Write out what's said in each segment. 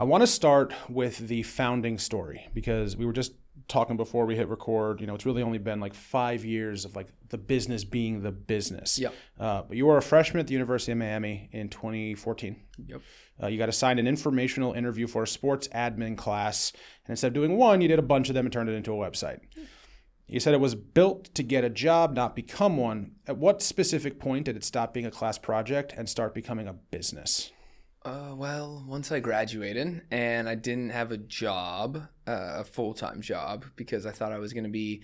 want to start with the founding story because we were just talking before we hit record. It's really only been like 5 years of like the business being the business. Yep. But you were a freshman at the University of Miami in 2014. Yep. You got assigned an informational interview for a sports admin class. And instead of doing one, you did a bunch of them and turned it into a website. You said it was built to get a job, not become one. At what specific point did it stop being a class project and start becoming a business? Well, once I graduated and I didn't have a job, a full-time job, because I thought I was going to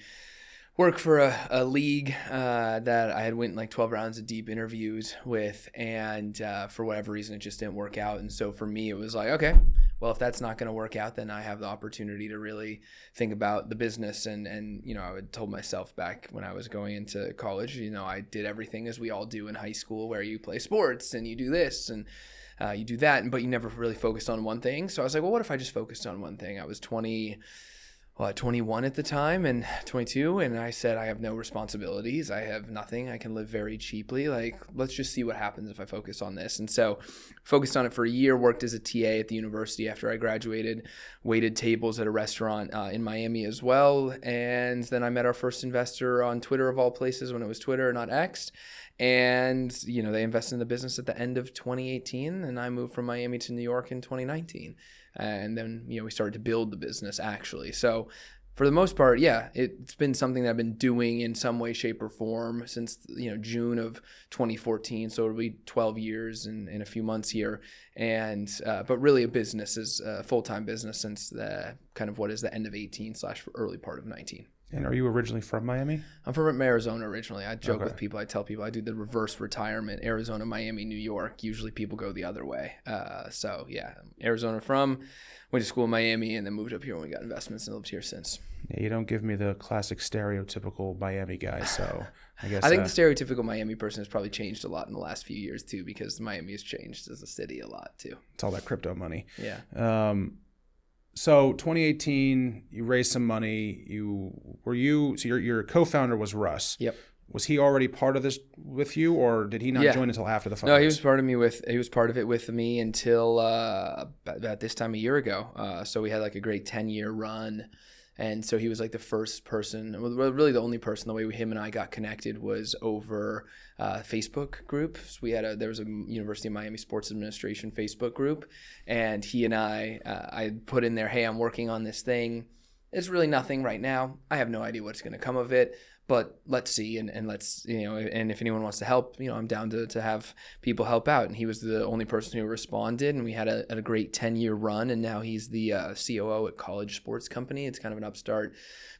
work for a league that I had went like 12 rounds of deep interviews with, and for whatever reason, it just didn't work out. And so for me, it was like, okay, well, if that's not going to work out, then I have the opportunity to really think about the business. And I had told myself back when I was going into college, I did everything as we all do in high school, where you play sports and you do this and you do that, but you never really focused on one thing. So I was like, well, what if I just focused on one thing? I was 21 at the time and 22, and I said, I have no responsibilities. I have nothing. I can live very cheaply. Like, let's just see what happens if I focus on this. And so focused on it for a year, worked as a TA at the university after I graduated, waited tables at a restaurant in Miami as well. And then I met our first investor on Twitter, of all places, when it was Twitter, not X. And, they invested in the business at the end of 2018, and I moved from Miami to New York in 2019. And then, we started to build the business actually. So for the most part, yeah, it's been something that I've been doing in some way, shape, or form since, June of 2014. So it'll be 12 years in a few months here. And, but really a business is a full-time business since the kind of what is the end of 18/early part of 19. And are you originally from Miami? I'm from Arizona originally. I joke with people. I tell people I do the reverse retirement: Arizona, Miami, New York. Usually people go the other way. So yeah, Arizona went to school in Miami and then moved up here when we got investments and lived here since. Yeah, you don't give me the classic stereotypical Miami guy, so I guess. I think the stereotypical Miami person has probably changed a lot in the last few years too, because Miami has changed as a city a lot too. It's all that crypto money. Yeah. So 2018, you raised some money. Your co-founder was Russ. Yep. Was he already part of this with you, or did he not join until after the fundraise? No, he was part of it with me until about this time a year ago. So we had like a great 10-year run. And so he was like the first person, really the only person. The way him and I got connected was over Facebook groups. There was a University of Miami Sports Administration Facebook group, and he and I put in there, hey, I'm working on this thing. It's really nothing right now. I have no idea what's going to come of it, but let's see, and let's, and if anyone wants to help, I'm down to have people help out. And he was the only person who responded, and we had a great 10-year run, and now he's the COO at College Sports Company. It's kind of an upstart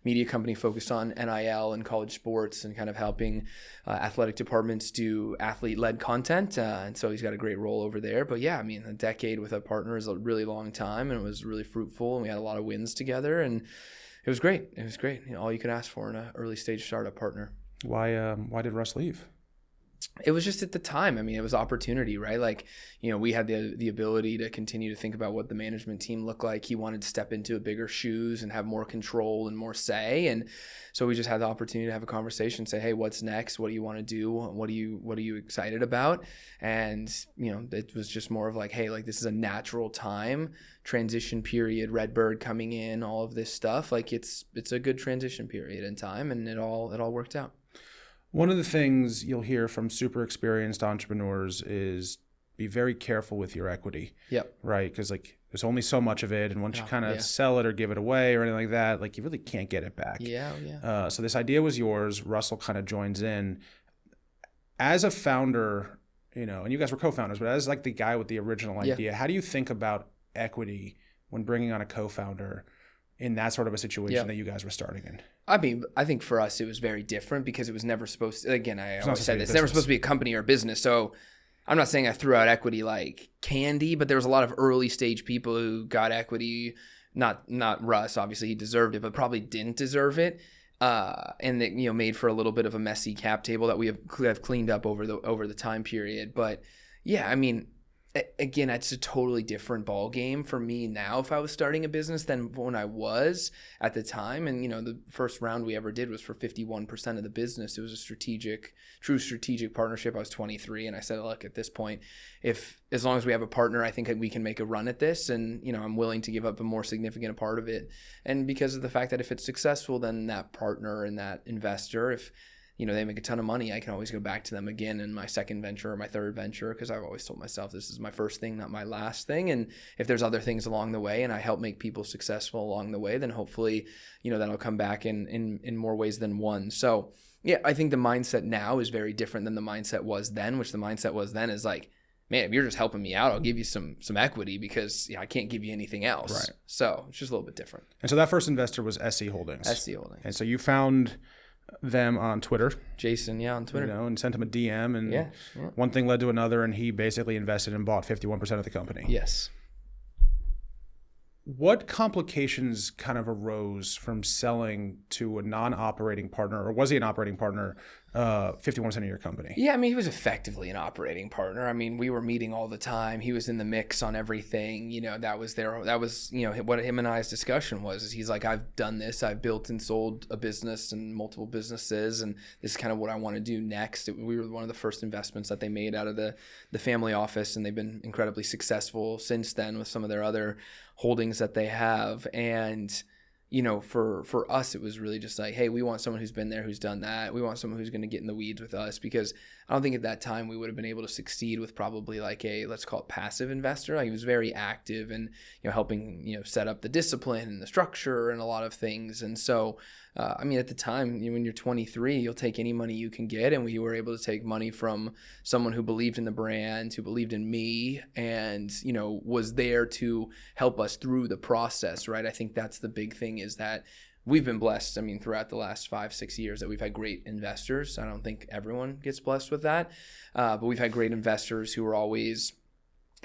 media company focused on NIL and college sports and kind of helping athletic departments do athlete-led content. And so he's got a great role over there. But yeah, a decade with a partner is a really long time, and it was really fruitful, and we had a lot of wins together, and it was great. It was great. All you could ask for in an early stage startup partner. Why did Russ leave? It was just at the time. It was opportunity, right? Like, we had the ability to continue to think about what the management team looked like. He wanted to step into bigger shoes and have more control and more say. And so we just had the opportunity to have a conversation, say, hey, what's next? What do you want to do? What are you excited about? And, it was just more of like, hey, like this is a natural time, transition period, RedBird coming in, all of this stuff. Like it's a good transition period in time, and it all worked out. One of the things you'll hear from super experienced entrepreneurs is be very careful with your equity. Yep. Right? Because there's only so much of it, and once you kind of sell it or give it away or anything like that, like you really can't get it back. Yeah. So this idea was yours. Russell kind of joins in. As a founder, and you guys were co-founders, but as like the guy with the original idea, how do you think about equity when bringing on a co-founder in that sort of a situation that you guys were starting in? I think for us, it was very different because it was never supposed to, again, I always said this, it's never supposed to be a company or a business. So I'm not saying I threw out equity like candy, but there was a lot of early stage people who got equity, not Russ, obviously he deserved it, but probably didn't deserve it. And that, made for a little bit of a messy cap table that we have cleaned up over the time period. But yeah, again, it's a totally different ball game for me now if I was starting a business than when I was at the time. And, the first round we ever did was for 51% of the business. It was a true strategic partnership. I was 23 and I said, look, at this point, as long as we have a partner, I think we can make a run at this. And, I'm willing to give up a more significant part of it. And because of the fact that if it's successful, then that partner and that investor, if they make a ton of money, I can always go back to them again in my second venture or my third venture, because I've always told myself this is my first thing, not my last thing. And if there's other things along the way and I help make people successful along the way, then hopefully, that'll come back in more ways than one. So yeah, I think the mindset now is very different than the mindset was then, which the mindset was then is like, man, if you're just helping me out, I'll give you some equity because I can't give you anything else. Right. So it's just a little bit different. And so that first investor was SC Holdings. SC Holdings. And so you found them on Twitter. Jason, on Twitter. And sent him a DM, and one thing led to another, and he basically invested and bought 51% of the company. Yes. What complications kind of arose from selling to a non-operating partner, or was he an operating partner, 51% of your company? Yeah, I mean, he was effectively an operating partner. I mean, we were meeting all the time. He was in the mix on everything. That was what him and I's discussion was. Is he's like, I've done this. I've built and sold a business and multiple businesses, and this is kind of what I want to do next. We were one of the first investments that they made out of the family office, and they've been incredibly successful since then with some of their other holdings that they have. And for us, it was really just like, hey, we want someone who's been there, who's done that. We want someone who's going to get in the weeds with us, because I don't think at that time we would have been able to succeed with probably like a, let's call it passive investor. Like, he was very active and, helping, set up the discipline and the structure and a lot of things. And so, at the time, when you're 23, you'll take any money you can get. And we were able to take money from someone who believed in the brand, who believed in me, and, was there to help us through the process, right? I think that's the big thing, is that we've been blessed, throughout the last 5-6 years, that we've had great investors. I don't think everyone gets blessed with that, but we've had great investors who are always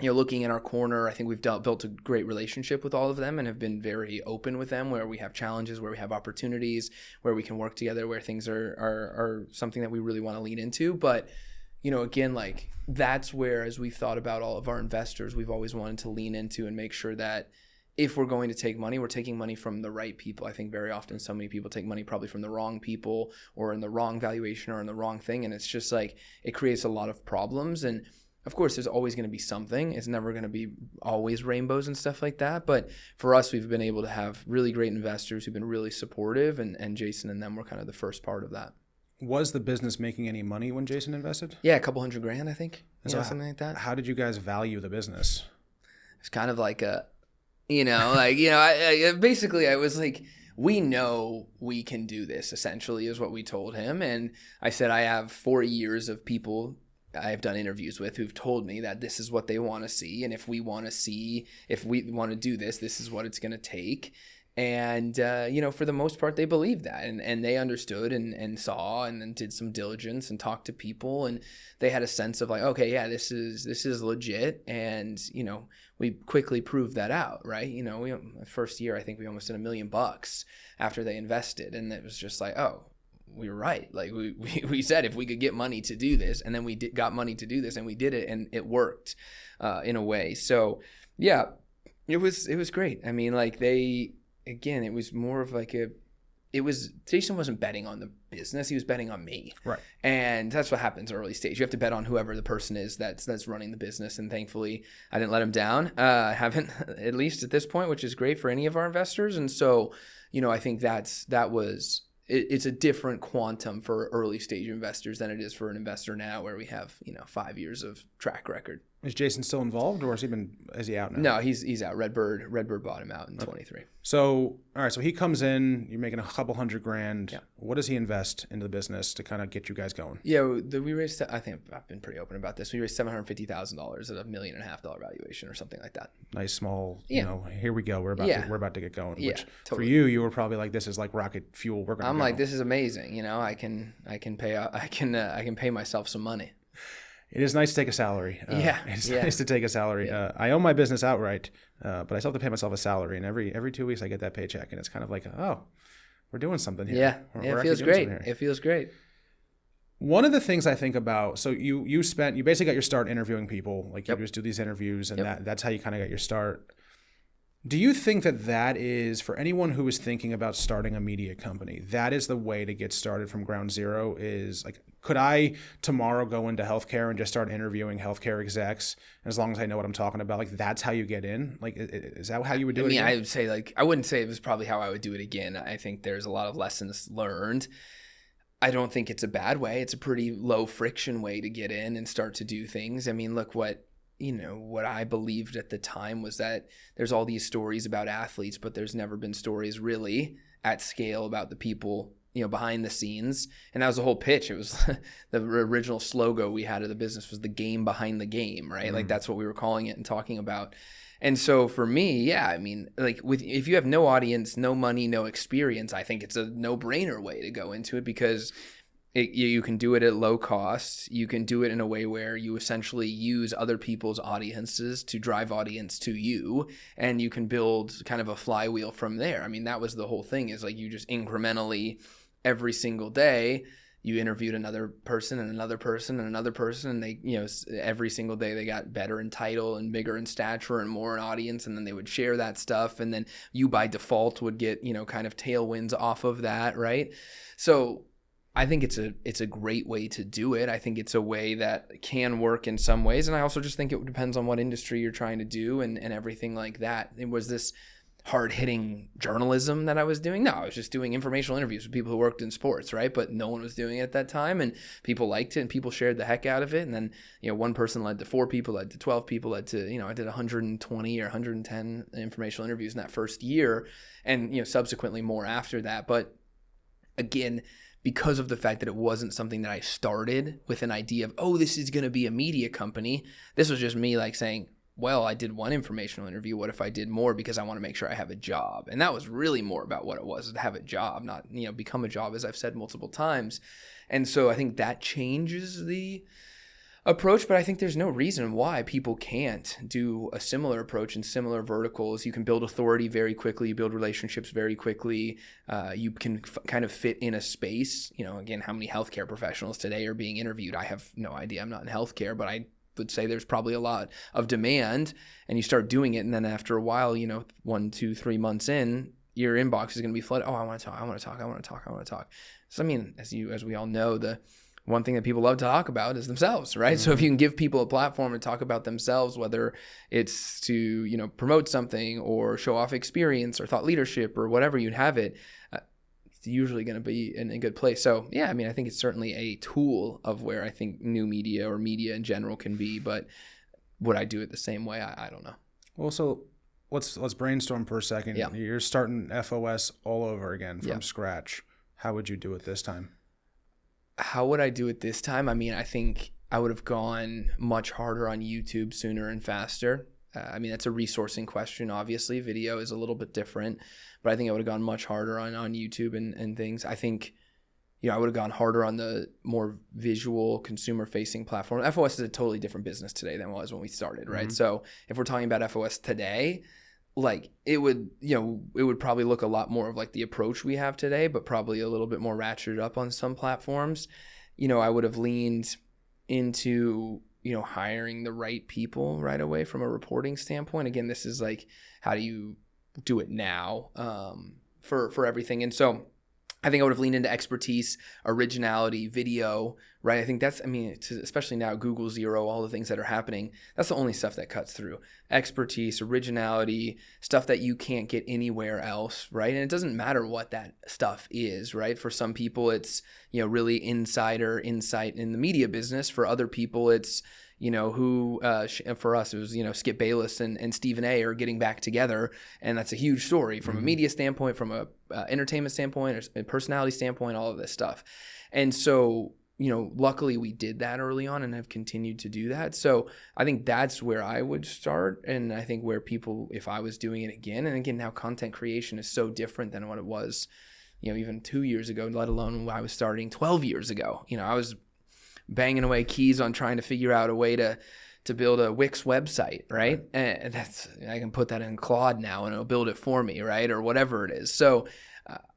looking in our corner. I think we've built a great relationship with all of them and have been very open with them, where we have challenges, where we have opportunities, where we can work together, where things are something that we really want to lean into. But, again, like, that's where, as we've thought about all of our investors, we've always wanted to lean into and make sure that if we're going to take money, we're taking money from the right people. I think very often so many people take money probably from the wrong people, or in the wrong valuation, or in the wrong thing. And it's just like, it creates a lot of problems. And of course, there's always going to be something. It's never going to be always rainbows and stuff like that. But for us, we've been able to have really great investors who've been really supportive, and Jason and them were kind of the first part of that. Was the business making any money when Jason invested? Yeah, $200,000, I think. So something like that. How did you guys value the business? It's kind of like basically I was like, we know we can do this, essentially, is what we told him. And I said, I have 4 years of people I've done interviews with who've told me that this is what they want to see. And if we want to do this, this is what it's going to take. And, for the most part, they believed that, and they understood and saw, and then did some diligence and talked to people. And they had a sense of like, okay, yeah, this is legit. And, we quickly proved that out, right? First year, I think we almost did $1 million after they invested. And it was just like, oh, we were right. Like, we said if we could get money to do this, and then we got money to do this, and we did it, and it worked in a way. So yeah, it was great. Again, it was more of like Jason wasn't betting on the business. He was betting on me. Right. And that's what happens early stage. You have to bet on whoever the person is that's running the business. And thankfully, I didn't let him down. I haven't, at least at this point, which is great for any of our investors. And so, I think it's a different quantum for early stage investors than it is for an investor now, where we have, 5 years of track record. Is Jason still involved, or is he out now? No, he's out. RedBird bought him out in 23. So, all right. So he comes in, you're making $200,000. Yeah. What does he invest into the business to kind of get you guys going? Yeah, we raised, I think I've been pretty open about this. We raised $750,000 at $1.5 million valuation or something like that. Nice, small, here we go. We're about to get going. Yeah, which totally. For you were probably like, this is like rocket fuel. I'm like, this is amazing. I can pay myself some money. It is nice to take a salary. It's nice to take a salary. Yeah. I own my business outright, but I still have to pay myself a salary. And every 2 weeks I get that paycheck, and it's kind of like, oh, we're doing something here. Yeah, it feels great. It feels great. One of the things I think about, so you basically got your start interviewing people, like you Yep. just do these interviews, and Yep. that's how you kind of got your start. Do you think that is, for anyone who is thinking about starting a media company, that is the way to get started from ground zero? Is like, could I tomorrow go into healthcare and just start interviewing healthcare execs? And as long as I know what I'm talking about, like that's how you get in? Like, is that how you would do it? I mean, again? I would say like, I wouldn't say it was probably how I would do it again. I think there's a lot of lessons learned. I don't think it's a bad way. It's a pretty low friction way to get in and start to do things. I mean, look, what I believed at the time was that there's all these stories about athletes, but there's never been stories really at scale about the people, behind the scenes. And that was the whole pitch. It was the original slogan we had of the business was the game behind the game, right? Like that's what we were calling it and talking about. And so for me, yeah, I mean, like if you have no audience, no money, no experience, I think it's a no-brainer way to go into it because you can do it at low cost. You can do it in a way where you essentially use other people's audiences to drive audience to you, and you can build kind of a flywheel from there. I mean, that was the whole thing, is like you just incrementally every single day you interviewed another person and another person and another person, and they, every single day they got better in title and bigger in stature and more in audience, and then they would share that stuff, and then you by default would get, kind of tailwinds off of that, right? So I think it's a great way to do it. I think it's a way that can work in some ways, and I also just think it depends on what industry you're trying to do and everything like that. It was this hard-hitting journalism that I was doing? No, I was just doing informational interviews with people who worked in sports, right? But no one was doing it at that time, and people liked it, and people shared the heck out of it. And then, one person led to 4 people, led to 12 people, led to, I did 120 or 110 informational interviews in that first year, and, subsequently more after that. But again, because of the fact that it wasn't something that I started with an idea of, oh, this is going to be a media company. This was just me like saying, well, I did one informational interview. What if I did more, because I want to make sure I have a job? And that was really more about what it was, to have a job, not, become a job, as I've said multiple times. And so I think that changes the approach, but I think there's no reason why people can't do a similar approach in similar verticals. You can build authority very quickly. You build relationships very quickly. You can kind of fit in a space. Again, how many healthcare professionals today are being interviewed? I have no idea. I'm not in healthcare, but I would say there's probably a lot of demand, and you start doing it. And then after a while, 1, 2, 3 months in, your inbox is going to be flooded. Oh, I want to talk. So, I mean, as we all know, the one thing that people love to talk about is themselves, right? Mm-hmm. So if you can give people a platform to talk about themselves, whether it's to, promote something or show off experience or thought leadership or whatever, you'd have it, it's usually going to be in a good place. So yeah, I mean, I think it's certainly a tool of where I think new media or media in general can be, but would I do it the same way? I don't know. Well, so let's brainstorm for a second. Yeah. You're starting FOS all over again from scratch. How would you do it this time? How would I do it this time? I mean, I think I would have gone much harder on YouTube sooner and faster. I mean, that's a resourcing question, obviously. Video is a little bit different, but I think I would have gone much harder on YouTube and things. I think, I would have gone harder on the more visual consumer-facing platform. FOS is a totally different business today than it was when we started, right? Mm-hmm. So if we're talking about FOS today, like it would probably look a lot more of like the approach we have today, but probably a little bit more ratcheted up on some platforms. I would have leaned into, hiring the right people right away from a reporting standpoint. Again, this is like, how do you do it now for everything? And so I think I would have leaned into expertise, originality, video, right? I think that's, especially now, Google Zero, all the things that are happening, that's the only stuff that cuts through. Expertise, originality, stuff that you can't get anywhere else, right? And it doesn't matter what that stuff is, right? For some people, it's, really insider insight in the media business. For other people, it's, for us, it was, Skip Bayless and Stephen A are getting back together. And that's a huge story from a media standpoint, from a entertainment standpoint, a personality standpoint, all of this stuff. And so, luckily we did that early on and have continued to do that. So I think that's where I would start. And I think where people, if I was doing it again, and again, now content creation is so different than what it was, even 2 years ago, let alone when I was starting 12 years ago. I was banging away keys on trying to figure out a way to build a Wix website, right? And I can put that in Claude now and it'll build it for me, right? Or whatever it is. So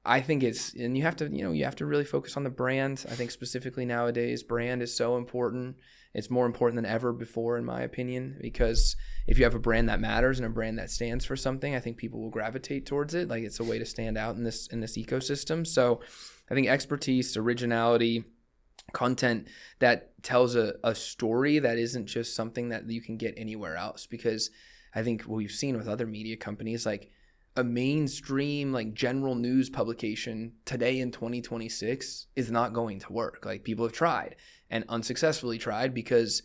I think and you have to really focus on the brand. I think specifically nowadays, brand is so important. It's more important than ever before, in my opinion, because if you have a brand that matters and a brand that stands for something, I think people will gravitate towards it. Like, it's a way to stand out in this ecosystem. So I think expertise, originality, content that tells a story that isn't just something that you can get anywhere else. Because I think what we've seen with other media companies, like a mainstream, like general news publication today in 2026 is not going to work. Like, people have tried and unsuccessfully tried because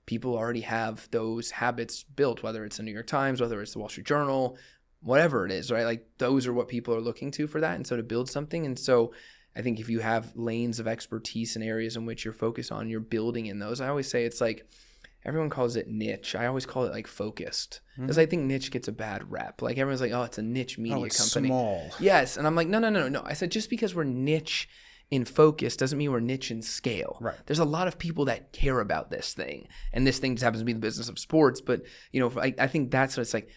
people already have those habits built, whether it's the New York Times, whether it's the Wall Street Journal, whatever it is, right? Like, those are what people are looking to for that. And so to build something. And so I think if you have lanes of expertise in areas in which you're focused on, you're building in those. I always say it's like, everyone calls it niche. I always call it like focused, because I think niche gets a bad rep. Like, everyone's like, oh, it's a niche media company. Small. Yes. And I'm like, no. I said, just because we're niche in focus doesn't mean we're niche in scale. Right. There's a lot of people that care about this thing, and this thing just happens to be the business of sports. But, I think that's what it's like.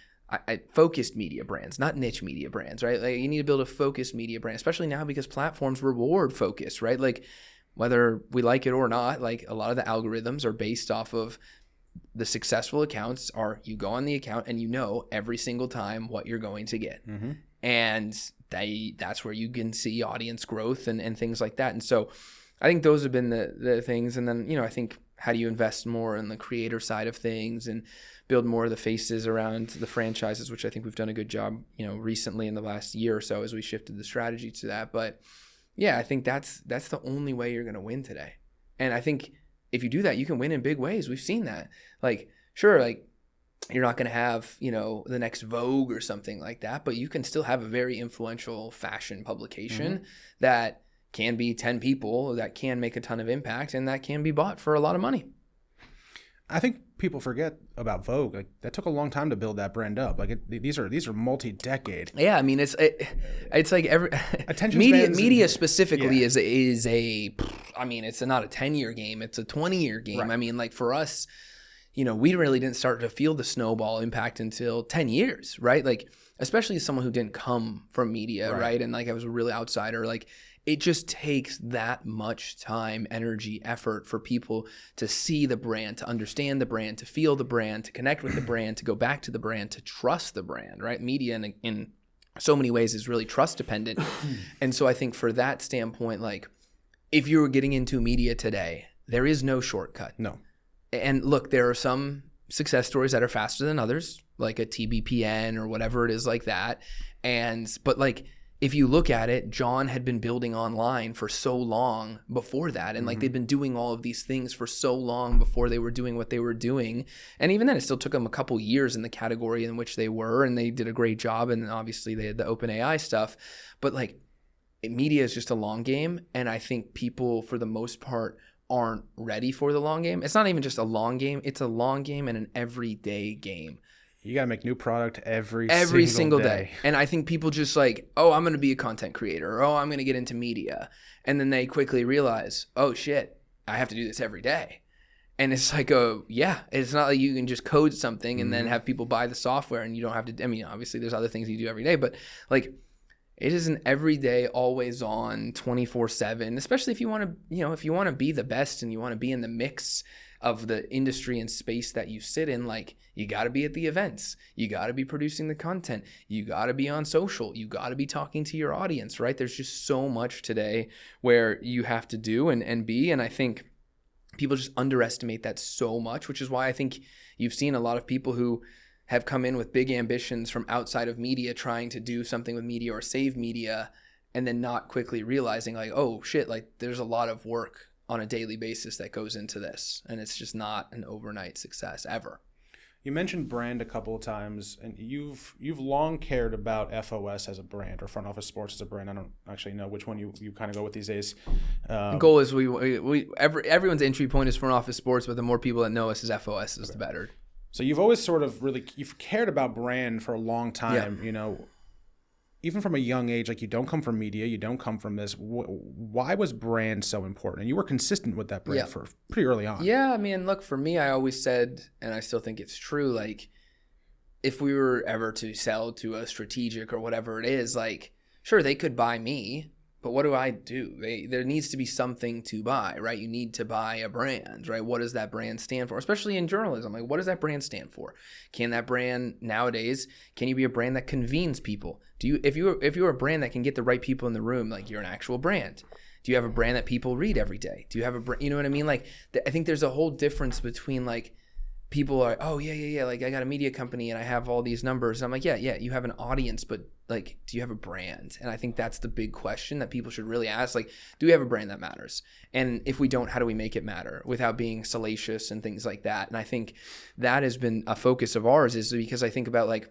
Focused media brands, not niche media brands, right? Like, you need to build a focused media brand, especially now because platforms reward focus, right? Like, whether we like it or not, like, a lot of the algorithms are based off of the successful accounts are, you go on the account and you know every single time what you're going to get. Mm-hmm. And that's where you can see audience growth and things like that. And so I think those have been the things. And then, I think, how do you invest more in the creator side of things and build more of the faces around the franchises, which I think we've done a good job, recently in the last year or so as we shifted the strategy to that. But yeah, I think that's the only way you're going to win today. And I think if you do that, you can win in big ways. We've seen that. Like, sure, like, you're not going to have, the next Vogue or something like that, but you can still have a very influential fashion publication that can be 10 people, that can make a ton of impact, and that can be bought for a lot of money. I think people forget about Vogue. Like, that took a long time to build that brand up. Like, these are multi-decade. Yeah, I mean, it's like every attention media specifically is a. I mean, it's not a 10-year game; it's a 20-year game. Right. I mean, like, for us, we really didn't start to feel the snowball impact until 10 years, right? Like, especially as someone who didn't come from media, right? And like, I was a really outsider. Like, it just takes that much time, energy, effort for people to see the brand, to understand the brand, to feel the brand, to connect with the brand, to go back to the brand, to trust the brand, right? Media in so many ways is really trust dependent. And so I think for that standpoint, like, if you were getting into media today, there is no shortcut. No. And look, there are some success stories that are faster than others, like a TBPN or whatever it is like that. But like, if you look at it, John had been building online for so long before that. And like, they'd been doing all of these things for so long before they were doing what they were doing. And even then, it still took them a couple years in the category in which they were, and they did a great job. And obviously they had the OpenAI stuff, but like, media is just a long game. And I think people, for the most part, aren't ready for the long game. It's not even just a long game. It's a long game and an everyday game. You got to make new product every single day. And I think people just like, oh, I'm going to be a content creator. Or, oh, I'm going to get into media. And then they quickly realize, oh shit, I have to do this every day. And it's like, it's not like you can just code something and then have people buy the software and you don't have to, I mean, obviously there's other things you do every day, but like, it is an everyday, always on, 24/7, especially if you want to, if you want to be the best and you want to be in the mix of the industry and space that you sit in. Like, you got to be at the events, you got to be producing the content, you got to be on social, you got to be talking to your audience, right? There's just so much today where you have to do and be. And I think people just underestimate that so much, which is why I think you've seen a lot of people who have come in with big ambitions from outside of media, trying to do something with media or save media, and then not quickly realizing like, oh shit, like, there's a lot of work on a daily basis that goes into this, and it's just not an overnight success ever. You mentioned brand a couple of times, and you've long cared about FOS as a brand, or front office sports as a brand. I don't actually know which one you kind of go with these days. The goal is everyone's entry point is front office sports, but the more people that know us as FOS is the better. So you've always sort of you've cared about brand for a long time, even from a young age. Like, you don't come from media, you don't come from this. Why was brand so important? And you were consistent with that brand for pretty early on. Yeah, I mean, look, for me, I always said, and I still think it's true, like, if we were ever to sell to a strategic or whatever it is, like, sure, they could buy me, but what do I do? There needs to be something to buy, right? You need to buy a brand, right? What does that brand stand for? Especially in journalism, like what does that brand stand for? Can that brand nowadays, can you be a brand that convenes people? If you're a brand that can get the right people in the room, like you're an actual brand. Do you have a brand that people read every day? Do you have a brand, you know what I mean? Like I think there's a whole difference between like people are, oh yeah, like I got a media company and I have all these numbers. And I'm like, yeah, you have an audience, but like, do you have a brand? And I think that's the big question that people should really ask. Like, do we have a brand that matters? And if we don't, how do we make it matter without being salacious and things like that? And I think that has been a focus of ours, is because I think about like,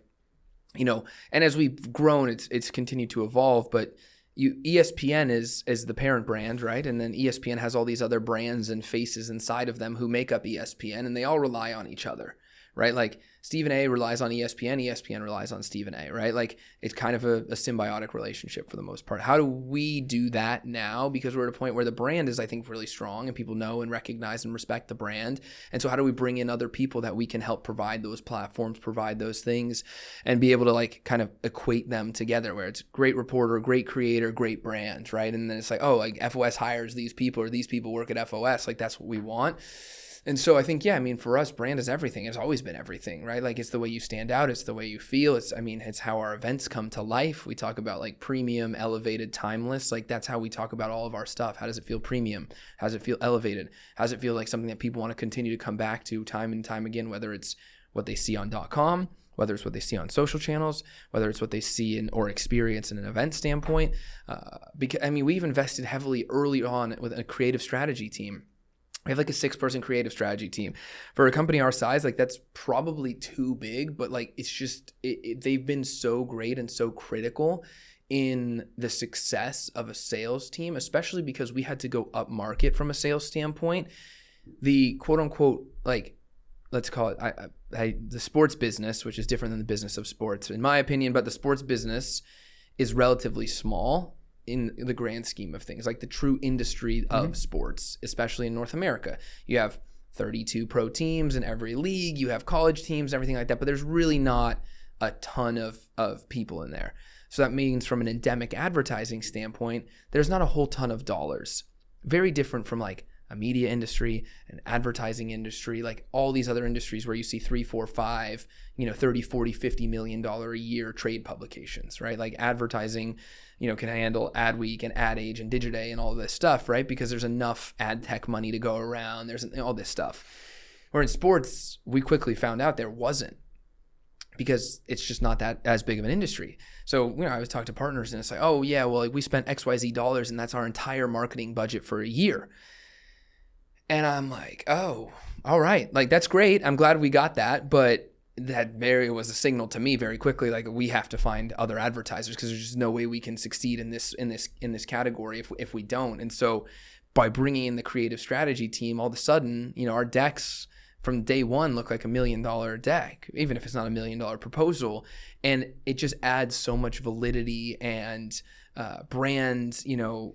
you know, and as we've grown, it's continued to evolve, but ESPN is the parent brand, right? And then ESPN has all these other brands and faces inside of them who make up ESPN, and they all rely on each other, right? Like Stephen A relies on ESPN, ESPN relies on Stephen A, right? Like it's kind of a symbiotic relationship for the most part. How do we do that now? Because we're at a point where the brand is, I think, really strong and people know and recognize and respect the brand. And so how do we bring in other people that we can help provide those platforms, provide those things, and be able to like kind of equate them together where it's great reporter, great creator, great brand, right? And then it's like, oh, like FOS hires these people or these people work at FOS. Like that's what we want. And so I think, yeah, I mean, for us, brand is everything. It's always been everything, right? Like it's the way you stand out. It's the way you feel. It's how our events come to life. We talk about like premium, elevated, timeless. Like that's how we talk about all of our stuff. How does it feel premium? How does it feel elevated? How does it feel like something that people want to continue to come back to time and time again, whether it's what they see on .com, whether it's what they see on social channels, whether it's what they see in or experience in an event standpoint. Because I mean, we've invested heavily early on with a creative strategy team. We have like a 6-person creative strategy team. For a company our size, like that's probably too big, but like it's just, they've been so great and so critical in the success of a sales team, especially because we had to go up market from a sales standpoint. The quote unquote, like, let's call it the sports business, which is different than the business of sports, in my opinion, but the sports business is relatively small in the grand scheme of things, like the true industry of sports, especially in North America. You have 32 pro teams in every league, you have college teams, everything like that, but there's really not a ton of people in there. So that means from an endemic advertising standpoint, there's not a whole ton of dollars. Very different from like a media industry, an advertising industry, like all these other industries where you see 3, 4, 5, 30, 40, $50 million a year trade publications, right? Like advertising, can handle Adweek and Ad Age and Digiday and all this stuff, right? Because there's enough ad tech money to go around. There's all this stuff. Where in sports, we quickly found out there wasn't, because it's just not that as big of an industry. So, I was talking to partners and it's like, oh yeah, well, like we spent XYZ dollars and that's our entire marketing budget for a year. And I'm like, oh, all right. Like, that's great. I'm glad we got that. But that was a signal to me very quickly, like we have to find other advertisers because there's just no way we can succeed in this category if we don't. And so by bringing in the creative strategy team, all of a sudden, our decks from day one look like $1 million deck, even if it's not $1 million proposal. And it just adds so much validity and brand,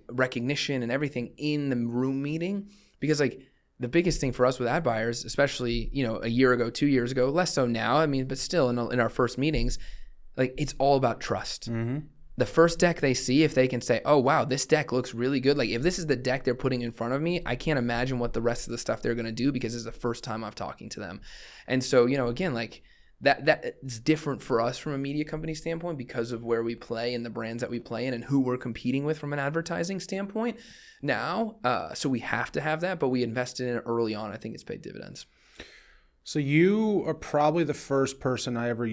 recognition and everything in the room meeting. Because like the biggest thing for us with ad buyers, especially, a year ago, 2 years ago, less so now, but still in our first meetings, like it's all about trust. Mm-hmm. The first deck they see, if they can say, oh, wow, this deck looks really good. Like if this is the deck they're putting in front of me, I can't imagine what the rest of the stuff they're going to do because this is the first time I'm talking to them. And so, again, like that is different for us from a media company standpoint because of where we play and the brands that we play in and who we're competing with from an advertising standpoint now. So we have to have that, but we invested in it early on. I think it's paid dividends. So you are probably the first person I ever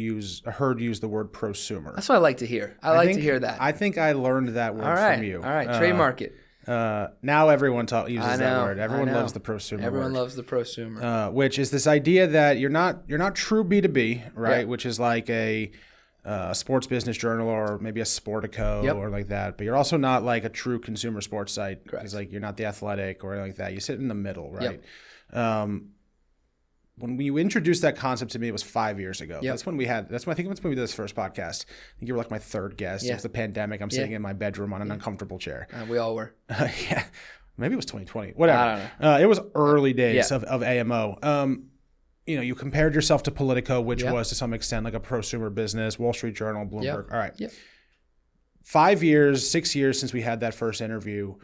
heard use the word prosumer. That's what I like to hear. I like to hear that. I think I learned that word from you. All right, trademark it. Now everyone uses that word. Everyone loves the prosumer. Everyone loves the prosumer, which is this idea that you're not true B2B, right? Yeah. Which is like a sports business journal or maybe a Sportico or like that. But you're also not like a true consumer sports site. Because like you're not The Athletic or like that. You sit in the middle, right? Yep. When you introduced that concept to me, it was 5 years ago. Yep. I think that's when we did this first podcast. I think you were like my third guest. Yeah. It was the pandemic. I'm sitting in my bedroom on an uncomfortable chair. We all were. Yeah. Maybe it was 2020. Whatever. I don't know. It was early days of AMO. You compared yourself to Politico, which was to some extent like a prosumer business, Wall Street Journal, Bloomberg. Yep. All right. Yep. 5 years, 6 years since we had that first interview,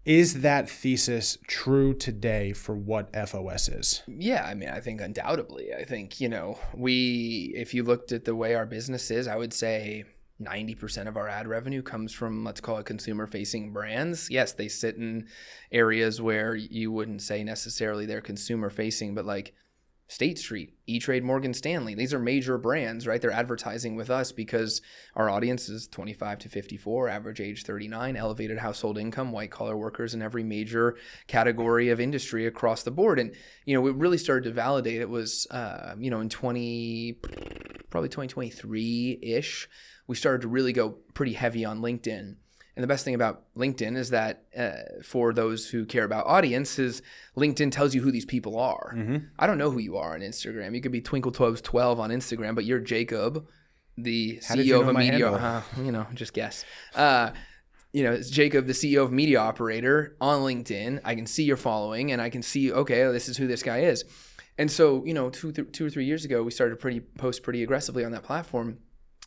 is that thesis true today for what FOS is? Yeah, I mean, I think undoubtedly. I think, if you looked at the way our business is, I would say 90% of our ad revenue comes from, let's call it, consumer-facing brands. Yes, they sit in areas where you wouldn't say necessarily they're consumer-facing, but like State Street, E-Trade, Morgan Stanley, these are major brands, right? They're advertising with us because our audience is 25 to 54, average age 39, elevated household income, white-collar workers in every major category of industry across the board. And, what really started to validate it was, in probably 2023-ish, we started to really go pretty heavy on LinkedIn. And the best thing about LinkedIn is that for those who care about audience is LinkedIn tells you who these people are. Mm-hmm. I don't know who you are on Instagram. You could be TwinkleToes12 on Instagram, but you're Jacob, the CEO of a media. Just guess. It's Jacob, the CEO of Media Operator on LinkedIn. I can see your following, and I can see, okay, this is who this guy is. And so, 2 or 3 years ago, we started to post pretty aggressively on that platform.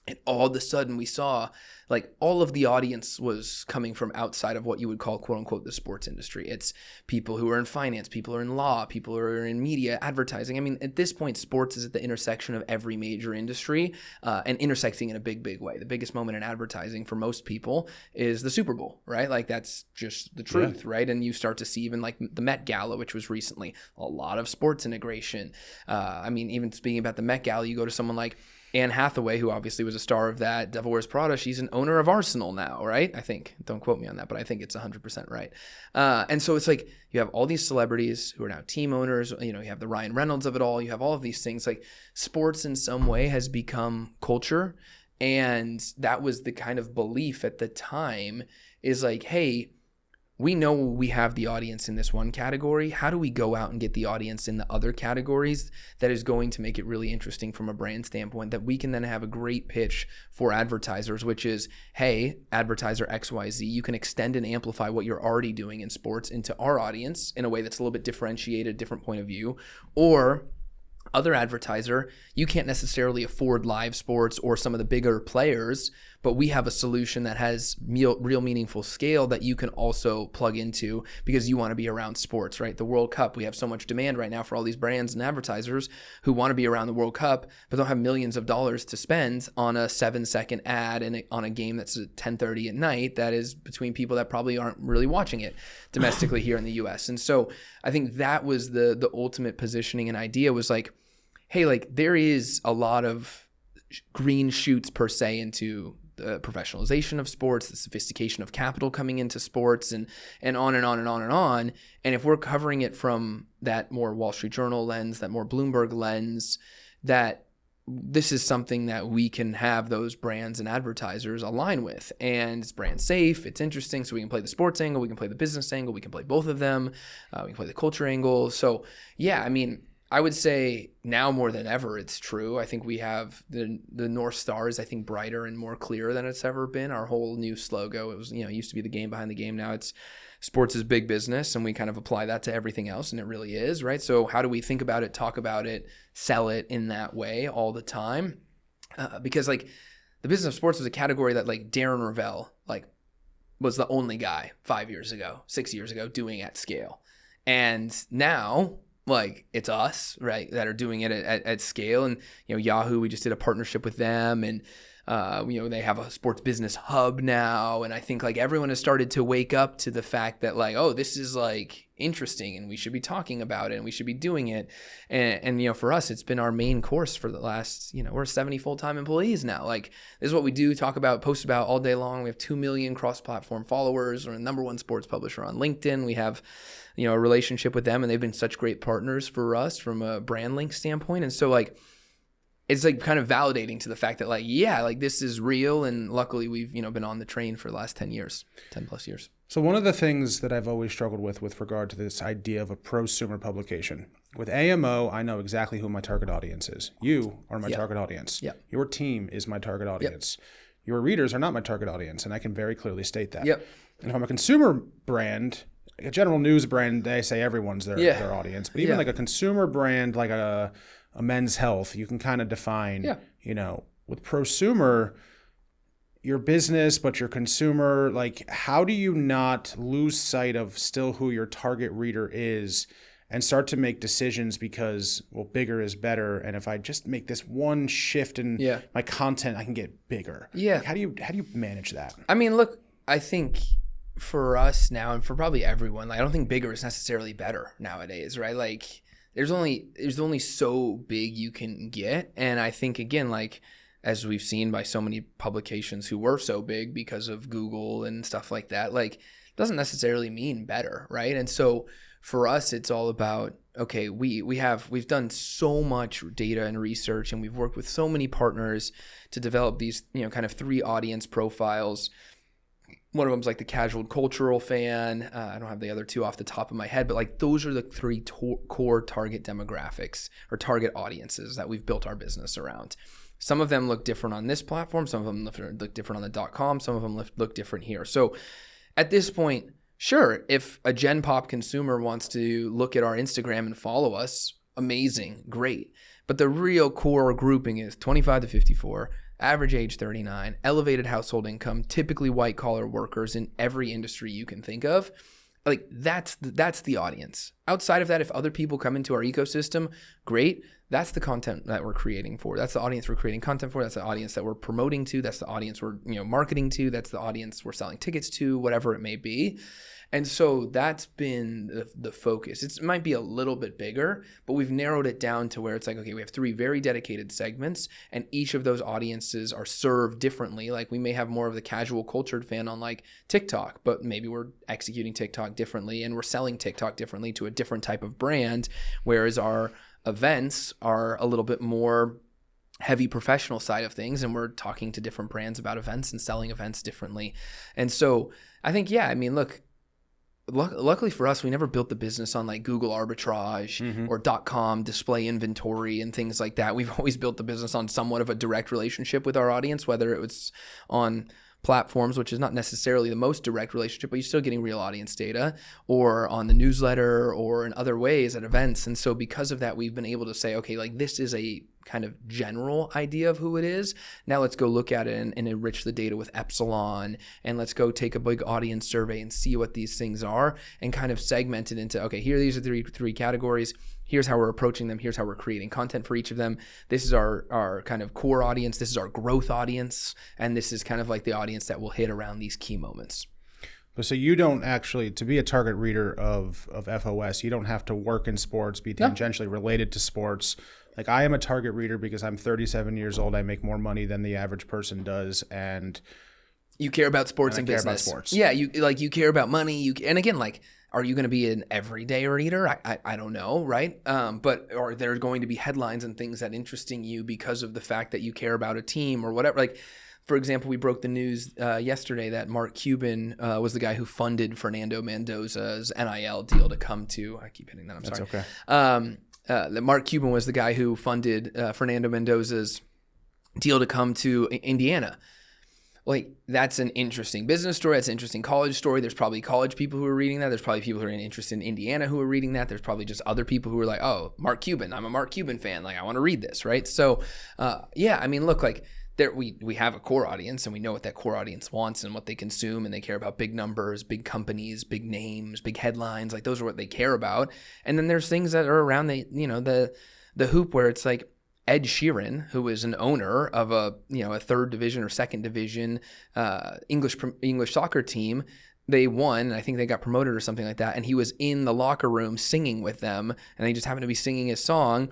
And all of a sudden we saw like all of the audience was coming from outside of what you would call, quote unquote, the sports industry. It's people who are in finance, people who are in law, people who are in media, advertising. I mean, at this point, sports is at the intersection of every major industry and intersecting in a big, big way. The biggest moment in advertising for most people is the Super Bowl, right? Like that's just the truth, right? And you start to see even like the Met Gala, which was recently, a lot of sports integration. Even speaking about the Met Gala, you go to someone like Anne Hathaway, who obviously was a star of that, Devil Wears Prada, she's an owner of Arsenal now, right? I think. Don't quote me on that, but I think it's 100% right. And so it's like you have all these celebrities who are now team owners. You have the Ryan Reynolds of it all. You have all of these things. Like sports in some way has become culture. And that was the kind of belief at the time is like, hey, we know we have the audience in this one category. How do we go out and get the audience in the other categories that is going to make it really interesting from a brand standpoint that we can then have a great pitch for advertisers, which is, hey, advertiser XYZ, you can extend and amplify what you're already doing in sports into our audience in a way that's a little bit differentiated, different point of view, or other advertiser, you can't necessarily afford live sports or some of the bigger players, but we have a solution that has real meaningful scale that you can also plug into because you want to be around sports, right? The World Cup, we have so much demand right now for all these brands and advertisers who want to be around the World Cup, but don't have millions of dollars to spend on a 7-second ad and on a game that's at 10:30 at night that is between people that probably aren't really watching it domestically here in the US. And so I think that was the ultimate positioning and idea was like, hey, like there is a lot of green shoots per se into the professionalization of sports, the sophistication of capital coming into sports and on and on and on and on. And if we're covering it from that more Wall Street Journal lens, that more Bloomberg lens, that this is something that we can have those brands and advertisers align with. And it's brand safe, it's interesting, so we can play the sports angle, we can play the business angle, we can play both of them, we can play the culture angle. So yeah, I mean, I would say now more than ever, it's true. I think we have the North Star is, I think, brighter and more clear than it's ever been. Our whole new slogan, it was, it used to be the game behind the game. Now it's sports is big business, and we kind of apply that to everything else, and it really is, right? So how do we think about it, talk about it, sell it in that way all the time? Because like the business of sports was a category that like Darren Ravel like was the only guy 5 years ago, 6 years ago doing at scale. And now like it's us, right, that are doing it at scale. And, Yahoo, we just did a partnership with them, and, they have a sports business hub now. And I think like everyone has started to wake up to the fact that like, oh, this is like interesting and we should be talking about it and we should be doing it. And for us, it's been our main course for the last, we're 70 full-time employees now. Like this is what we do, talk about, post about all day long. We have 2 million cross-platform followers. We're the number one sports publisher on LinkedIn. We have, a relationship with them, and they've been such great partners for us from a brand link standpoint. And so like, it's like kind of validating to the fact that like, yeah, like this is real. And luckily we've, been on the train for the last 10 plus years. So one of the things that I've always struggled with regard to this idea of a prosumer publication, with AMO, I know exactly who my target audience is. You are my target audience. Yep. Your team is my target audience. Yep. Your readers are not my target audience. And I can very clearly state that. Yep. And if I'm a consumer brand, a general news brand, they say everyone's their audience. But even like a consumer brand, like a Men's Health, you can kind of define, with prosumer, your business, but your consumer, like how do you not lose sight of still who your target reader is and start to make decisions because, well, bigger is better. And if I just make this one shift in my content, I can get bigger. Yeah. Like, how do you manage that? I mean, look, I think for us now and for probably everyone, like I don't think bigger is necessarily better nowadays, right? Like there's only so big you can get. And I think again, like as we've seen by so many publications who were so big because of Google and stuff like that, like doesn't necessarily mean better, right? And so for us, it's all about, okay, we've done so much data and research, and we've worked with so many partners to develop these, kind of 3 audience profiles. One of them's like the casual cultural fan. I don't have the other 2 off the top of my head, but like those are the 3 core target demographics or target audiences that we've built our business around. Some of them look different on this platform. Some of them look different on the .com. Some of them look different here. So at this point, sure, if a Gen Pop consumer wants to look at our Instagram and follow us, amazing, great. But the real core grouping is 25 to 54, average age 39, elevated household income, typically white collar workers in every industry you can think of. Like that's the audience. Outside of that, if other people come into our ecosystem, great. That's the content that we're creating for. That's the audience we're creating content for. That's the audience that we're promoting to. That's the audience we're marketing to. That's the audience we're selling tickets to, whatever it may be. And so that's been the focus. It might be a little bit bigger, but we've narrowed it down to where it's like, okay, we have 3 very dedicated segments, and each of those audiences are served differently. Like we may have more of the casual cultured fan on like TikTok, but maybe we're executing TikTok differently and we're selling TikTok differently to a different type of brand, whereas our events are a little bit more heavy professional side of things, and we're talking to different brands about events and selling events differently. And so I think, look, luckily for us, we never built the business on like Google arbitrage or .com display inventory and things like that. We've always built the business on somewhat of a direct relationship with our audience, whether it was on platforms, which is not necessarily the most direct relationship, but you're still getting real audience data, or on the newsletter or in other ways at events. And so because of that, we've been able to say, okay, like this is a kind of general idea of who it is. Now let's go look at it and enrich the data with Epsilon, and let's go take a big audience survey and see what these things are and kind of segment it into, okay, these are three categories. Here's how we're approaching them. Here's how we're creating content for each of them. This is our kind of core audience. This is our growth audience. And this is kind of like the audience that will hit around these key moments. So you don't actually, to be a target reader of FOS, you don't have to work in sports, be tangentially related to sports. Like I am a target reader because I'm 37 years old. I make more money than the average person does. And you care about sports and business. About sports. Yeah, you care about money. And again, like, are you going to be an everyday reader? I don't know, right? But are there going to be headlines and things that interesting you because of the fact that you care about a team or whatever? Like, for example, we broke the news yesterday that Mark Cuban was the guy who funded Fernando Mendoza's NIL deal to come to. I keep hitting that. That's sorry. Okay. Mark Cuban was the guy who funded Fernando Mendoza's deal to come to Indiana. Like, that's an interesting business story. That's an interesting college story. There's probably college people who are reading that. There's probably people who are interested in Indiana who are reading that. There's probably just other people who are like, oh, Mark Cuban. I'm a Mark Cuban fan. Like, I want to read this, right? So, look, like, there we have a core audience, and we know what that core audience wants and what they consume, and they care about big numbers, big companies, big names, big headlines. Like, those are what they care about. And then there's things that are around the hoop where it's like, Ed Sheeran, who is an owner of a third division or second division English soccer team, they won, and I think they got promoted or something like that. And he was in the locker room singing with them, and they just happened to be singing his song.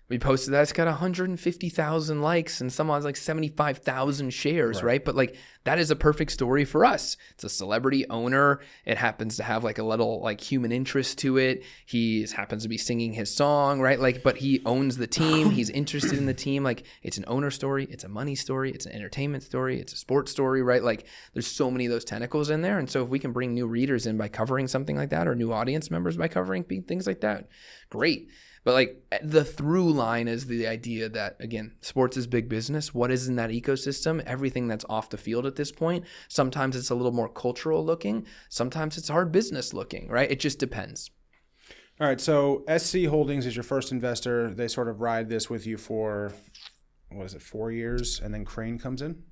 We posted that. It's got 150,000 likes and someone has like 75,000 shares, right? But like, that is a perfect story for us. It's a celebrity owner. It happens to have like a little like human interest to it. He happens to be singing his song, right? Like, but he owns the team. He's interested in the team. Like, it's an owner story. It's a money story. It's an entertainment story. It's a sports story, right? Like, there's so many of those tentacles in there. And so if we can bring new readers in by covering something like that, or new audience members by covering things like that, great. But like, the through line is the idea that, again, sports is big business. What is in that ecosystem? Everything that's off the field at this point. Sometimes it's a little more cultural looking. Sometimes it's hard business looking, right? It just depends. All right. So SC Holdings is your first investor. They sort of ride this with you for, 4 years, and then Crain comes in?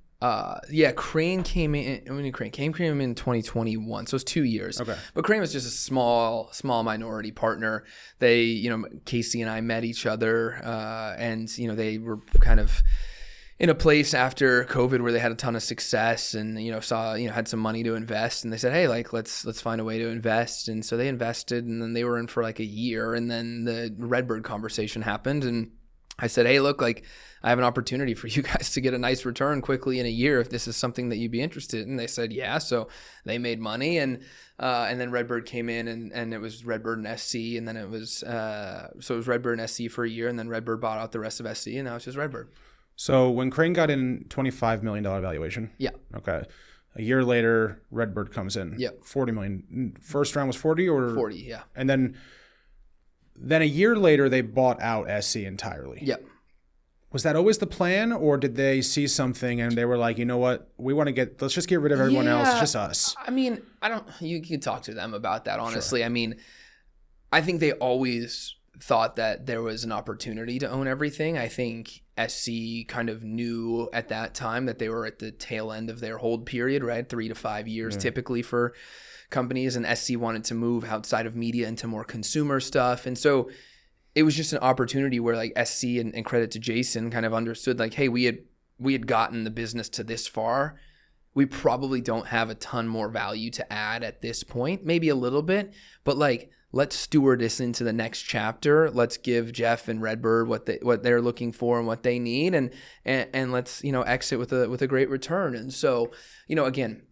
Crain came in. Crain came in 2021, so it's 2 years. Okay. But Crain was just a small minority partner. They, Casey and I met each other, and they were kind of in a place after COVID where they had a ton of success and, had some money to invest, and they said, hey, like, let's find a way to invest. And so they invested, and then they were in for like a year, and then the RedBird conversation happened, and I said, hey, look, like, I have an opportunity for you guys to get a nice return quickly in a year if this is something that you'd be interested in. And they said, yeah. So they made money, and then RedBird came in, and it was RedBird and SC, and then it was so it was RedBird and SC for a year, and then RedBird bought out the rest of SC, and now it's just RedBird. So when Crain got in, $25 million valuation. Yeah. Okay. A year later, RedBird comes in. Yeah. $40 million. First round was 40 or 40, yeah. And then a year later, they bought out SC entirely. Yeah. Was that always the plan, or did they see something and they were like, you know what, let's just get rid of everyone else, it's just us? I mean, you can talk to them about that, honestly. Sure. I mean, I think they always thought that there was an opportunity to own everything. I think SC kind of knew at that time that they were at the tail end of their hold period, right? 3 to 5 years typically for companies, and SC wanted to move outside of media into more consumer stuff. And so it was just an opportunity where like SC and credit to Jason kind of understood like, hey, we had gotten the business to this far. We probably don't have a ton more value to add at this point, maybe a little bit, but like, let's steward this into the next chapter. Let's give Jeff and RedBird what they're looking for and what they need, and let's exit with a great return. And so again,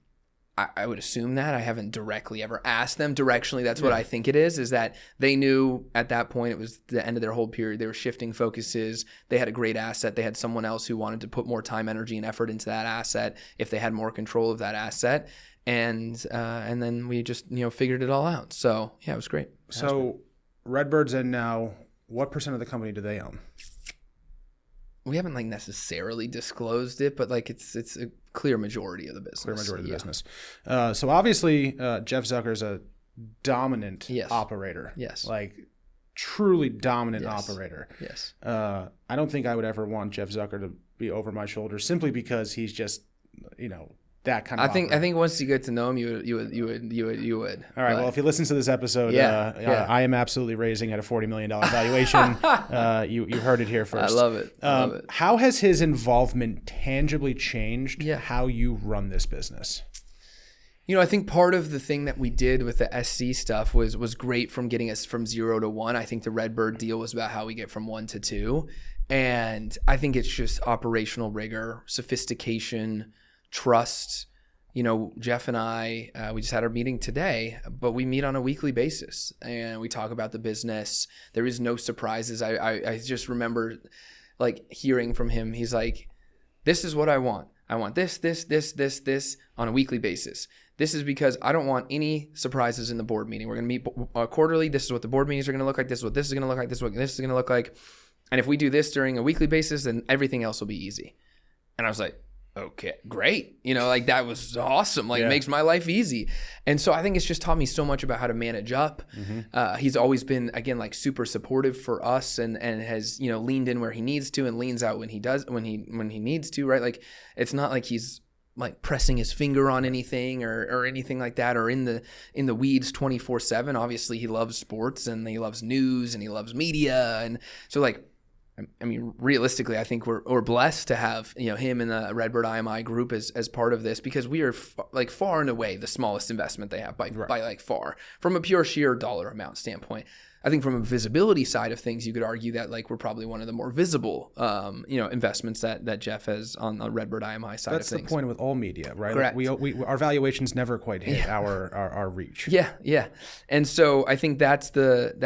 I would assume that. I haven't directly ever asked them directionally. That's what I think it is that they knew at that point it was the end of their hold period. They were shifting focuses. They had a great asset. They had someone else who wanted to put more time, energy, and effort into that asset if they had more control of that asset. And then we just figured it all out. So yeah, it was great. So RedBird's in now. What % of the company do they own? We haven't like necessarily disclosed it, but like it's a clear majority of the business. Clear majority of the business. So obviously Jeff Zucker is a dominant operator. Yes. Like truly dominant operator. Yes. I don't think I would ever want Jeff Zucker to be over my shoulder simply because he's just, that kind of operator. I think once you get to know him, you would. All right. Well, if he listens to this episode, I am absolutely raising at a $40 million valuation. You heard it here first. I love it. How has his involvement tangibly changed how you run this business? I think part of the thing that we did with the SC stuff was great from getting us from 0 to 1. I think the RedBird deal was about how we get from 1 to 2. And I think it's just operational rigor, sophistication, trust. Jeff and I, we just had our meeting today, but we meet on a weekly basis and we talk about the business. There is no surprises. I just remember like hearing from him. He's like, this is what I want. I want this on a weekly basis. This is because I don't want any surprises in the board meeting. We're going to meet quarterly. This is what the board meetings are going to look like. This is what this is going to look like. This is what this is going to look like. And if we do this during a weekly basis, then everything else will be easy. And I was like, okay, great. Like that was awesome. Like it makes my life easy. And so I think it's just taught me so much about how to manage up. Mm-hmm. He's always been, again, like super supportive for us and has, leaned in where he needs to and leans out when he needs to, right? Like it's not like he's like pressing his finger on anything or anything like that, or in the weeds 24/7. Obviously he loves sports and he loves news and he loves media. And so like, I mean, realistically, I think we're blessed to have him and the RedBird IMI group as part of this, because we are far and away the smallest investment they have by like far from a pure sheer dollar amount standpoint. I think from a visibility side of things, you could argue that like we're probably one of the more visible, investments that Jeff has on the RedBird IMI side of things. That's the point with all media, right? Correct. Like our valuations never quite hit our reach. Yeah. And so I think that's been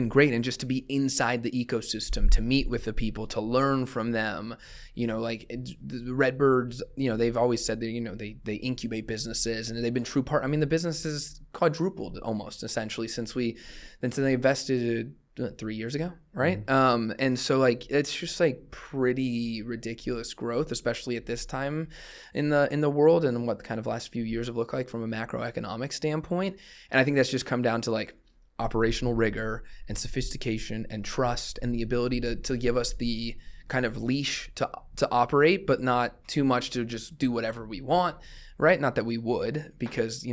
great. And just to be inside the ecosystem, to meet with the people, to learn from them, like the RedBirds, they've always said that, they incubate businesses, and they've been true part. I mean, the business has quadrupled almost essentially since they invested 3 years ago, right? Mm-hmm. And so like it's just like pretty ridiculous growth, especially at this time in the world, and what kind of last few years have looked like from a macroeconomic standpoint. And I think that's just come down to like operational rigor and sophistication and trust and the ability to give us the kind of leash to operate, but not too much to just do whatever we want, right? Not that we would, because,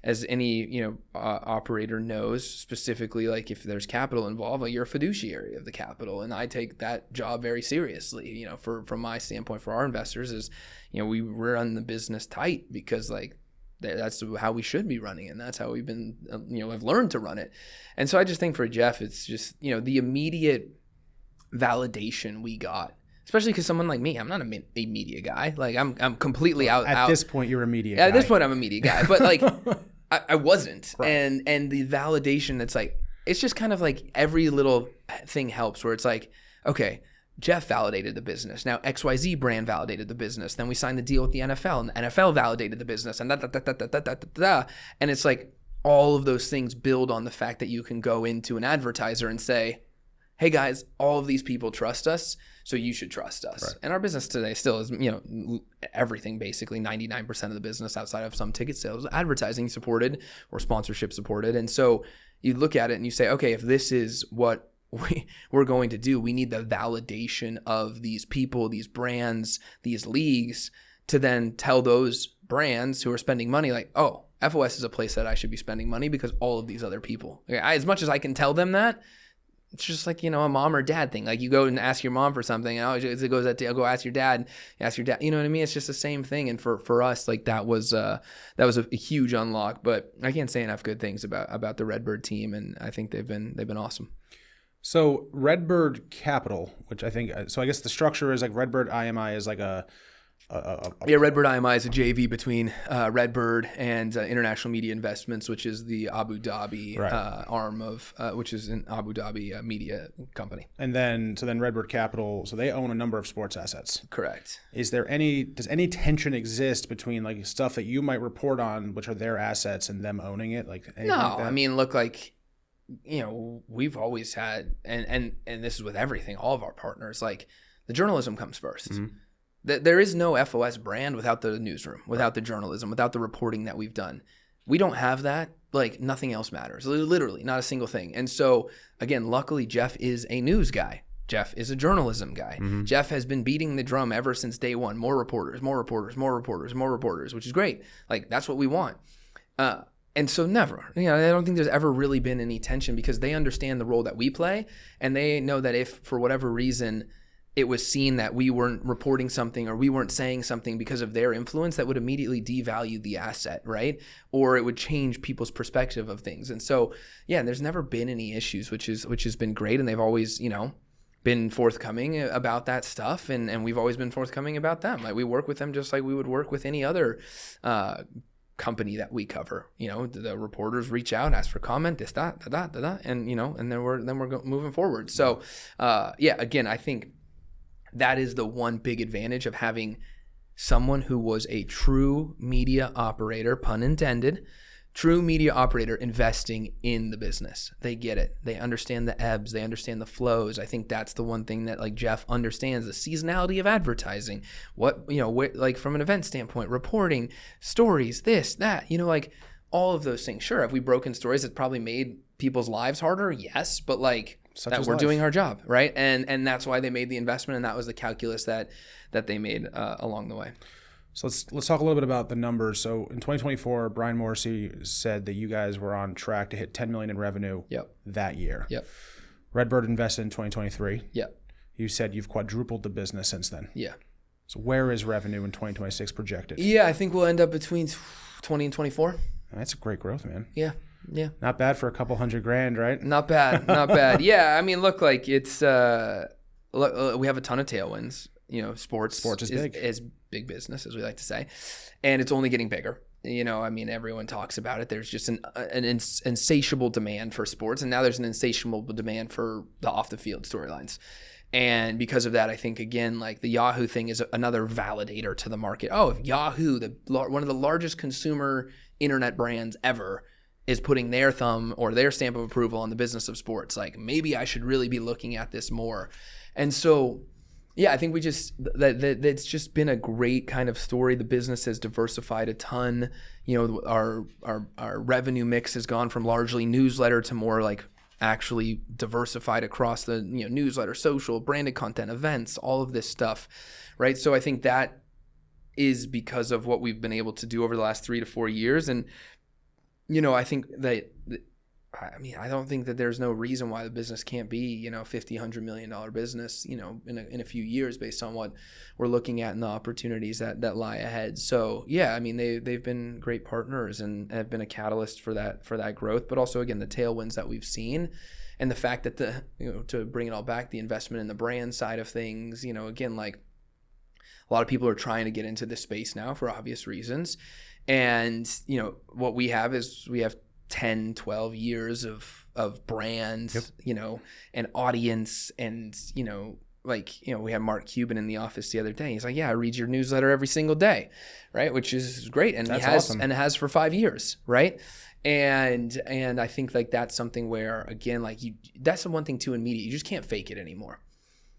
as any, operator knows, specifically, like if there's capital involved, like you're a fiduciary of the capital. And I take that job very seriously, from my standpoint, for our investors is, we run the business tight because like that's how we should be running it. And that's how we've been, have learned to run it. And so I just think for Jeff, it's just, the immediate validation we got, especially because someone like me, I'm not a media guy. Like I'm completely out. At this point, you're a media guy. At this point, I'm a media guy, but like I wasn't. Right. And the validation that's like, it's just kind of like every little thing helps, where it's like, okay, Jeff validated the business. Now XYZ brand validated the business. Then we signed the deal with the NFL, and the NFL validated the business, and and it's like all of those things build on the fact that you can go into an advertiser and say, hey guys, all of these people trust us, so you should trust us. Right. And our business today still is, everything basically, 99% of the business outside of some ticket sales, advertising supported or sponsorship supported. And so you look at it and you say, okay, if this is what we're going to do, we need the validation of these people, these brands, these leagues, to then tell those brands who are spending money like, oh, FOS is a place that I should be spending money because all of these other people. As much as I can tell them that, it's just like, a mom or dad thing. Like you go and ask your mom for something, and it goes that, go ask your dad. You know what I mean? It's just the same thing. And for us, like that was a huge unlock. But I can't say enough good things about the RedBird team, and I think they've been awesome. So RedBird Capital, which I think, so I guess the structure is like RedBird IMI is like RedBird IMI is a JV between RedBird and International Media Investments, which is the Abu Dhabi arm of, which is an Abu Dhabi media company. And then RedBird Capital, so they own a number of sports assets. Correct. Does any tension exist between like stuff that you might report on, which are their assets, and them owning it? Like no, like I mean, look, like, we've always had, and this is with everything, all of our partners, like the journalism comes first. Mm-hmm. There is no FOS brand without the newsroom, without the journalism, without the reporting that we've done. We don't have that. Like nothing else matters. Literally, not a single thing. And so, again, luckily, Jeff is a news guy. Jeff is a journalism guy. Mm-hmm. Jeff has been beating the drum ever since day one. More reporters, which is great. Like that's what we want. And so never, I don't think there's ever really been any tension because they understand the role that we play, and they know that if for whatever reason it was seen that we weren't reporting something or we weren't saying something because of their influence, that would immediately devalue the asset, right? Or it would change people's perspective of things. And so, yeah, there's never been any issues, which has been great. And they've always, been forthcoming about that stuff. And we've always been forthcoming about them. Like we work with them just like we would work with any other company that we cover. The reporters reach out, ask for comment, this, that, and, and then we're moving forward. So, again, I think that is the one big advantage of having someone who was a true media operator, pun intended, true media operator investing in the business. They get it. They understand the ebbs. They understand the flows. I think that's the one thing that like Jeff understands, the seasonality of advertising, like from an event standpoint, reporting, stories, this, that, like all of those things. Sure, have we broken stories that probably made people's lives harder? Yes, but like, that we're doing our job, right? And that's why they made the investment, and that was the calculus that they made along the way. So let's talk a little bit about the numbers. So in 2024, Brian Morrissey said that you guys were on track to hit $10 million in revenue that year. Yep. RedBird invested in 2023. Yep. You said you've quadrupled the business since then. Yeah. So where is revenue in 2026 projected? Yeah, I think we'll end up between 20 and 24. That's a great growth, man. Yeah. Yeah. Not bad for a couple $100,000, right? Not bad. Yeah. I mean, look, like it's, we have a ton of tailwinds, sports is big. Is big business, as we like to say, and it's only getting bigger. I mean, everyone talks about it. There's just an insatiable demand for sports. And now there's an insatiable demand for the off the field storylines. And because of that, I think, again, like the Yahoo thing is another validator to the market. Oh, if Yahoo, one of the largest consumer internet brands ever, is putting their thumb or their stamp of approval on the business of sports, like maybe I should really be looking at this more. And so, Yeah, I think we just that it's just been a great kind of story. The business has diversified a ton. Our revenue mix has gone from largely newsletter to more like actually diversified across the newsletter, social, branded content, events, all of this stuff, right? So I think that is because of what we've been able to do over the last 3 to 4 years. And I think that I don't think that there's no reason why the business can't be, $50-100 million business, in a few years based on what we're looking at and the opportunities that lie ahead. So yeah, I mean, they've been great partners and have been a catalyst for that growth, but also again, the tailwinds that we've seen and the fact that to bring it all back, the investment in the brand side of things, again, like a lot of people are trying to get into this space now for obvious reasons. And, what we have is 10, 12 years of brands, and audience. And, we had Mark Cuban in the office the other day. He's like, yeah, I read your newsletter every single day. Right. Which is great. And that's awesome. And it has for 5 years. Right. And I think like that's something where, again, like that's the one thing too in media, you just can't fake it anymore.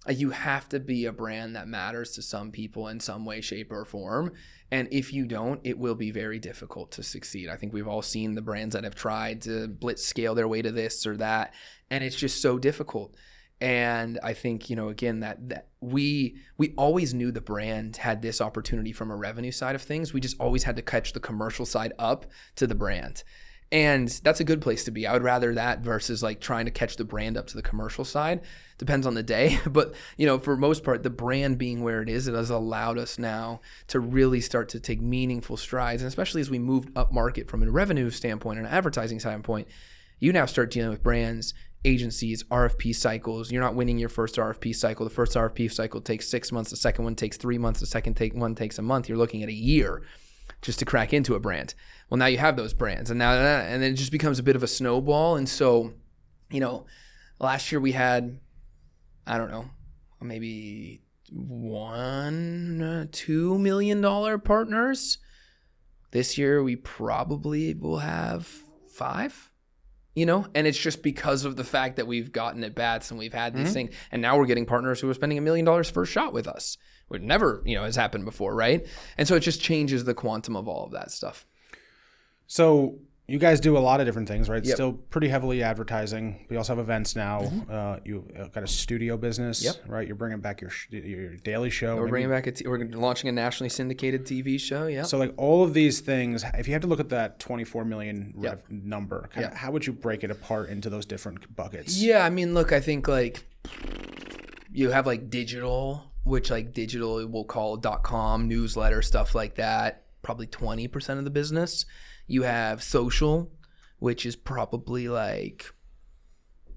You have to be a brand that matters to some people in some way, shape, or form. And if you don't, it will be very difficult to succeed. I think we've all seen the brands that have tried to blitz scale their way to this or that, and it's just so difficult. And I think, again, that we always knew the brand had this opportunity from a revenue side of things. We just always had to catch the commercial side up to the brand. And that's a good place to be. I would rather that versus like trying to catch the brand up to the commercial side. Depends on the day. But, for most part, the brand being where it is, it has allowed us now to really start to take meaningful strides. And especially as we moved up market from a revenue standpoint and an advertising standpoint, you now start dealing with brands, agencies, RFP cycles. You're not winning your first RFP cycle. The first RFP cycle takes 6 months. The second one takes 3 months. The second one takes a month. You're looking at a year just to crack into a brand. Well, now you have those brands, and then it just becomes a bit of a snowball. And so, last year we had, I don't know, maybe $1-2 million partners. This year we probably will have 5. And it's just because of the fact that we've gotten at bats and we've had these things, and now we're getting partners who are spending $1 million for a shot with us. Which never, has happened before, right? And so it just changes the quantum of all of that stuff. So you guys do a lot of different things, right? Yep. Still pretty heavily advertising. We also have events now. Mm-hmm. You got a studio business, Yep. right? You're bringing back your daily show. We're bringing back we're launching a nationally syndicated TV show. Yeah. So like all of these things, if you had to look at that 24 million number, how would you break it apart into those different buckets? Yeah, I mean, look, I think like you have like digital, which like digital we'll call .com, newsletter, stuff like that, probably 20% of the business. You have social, which is probably like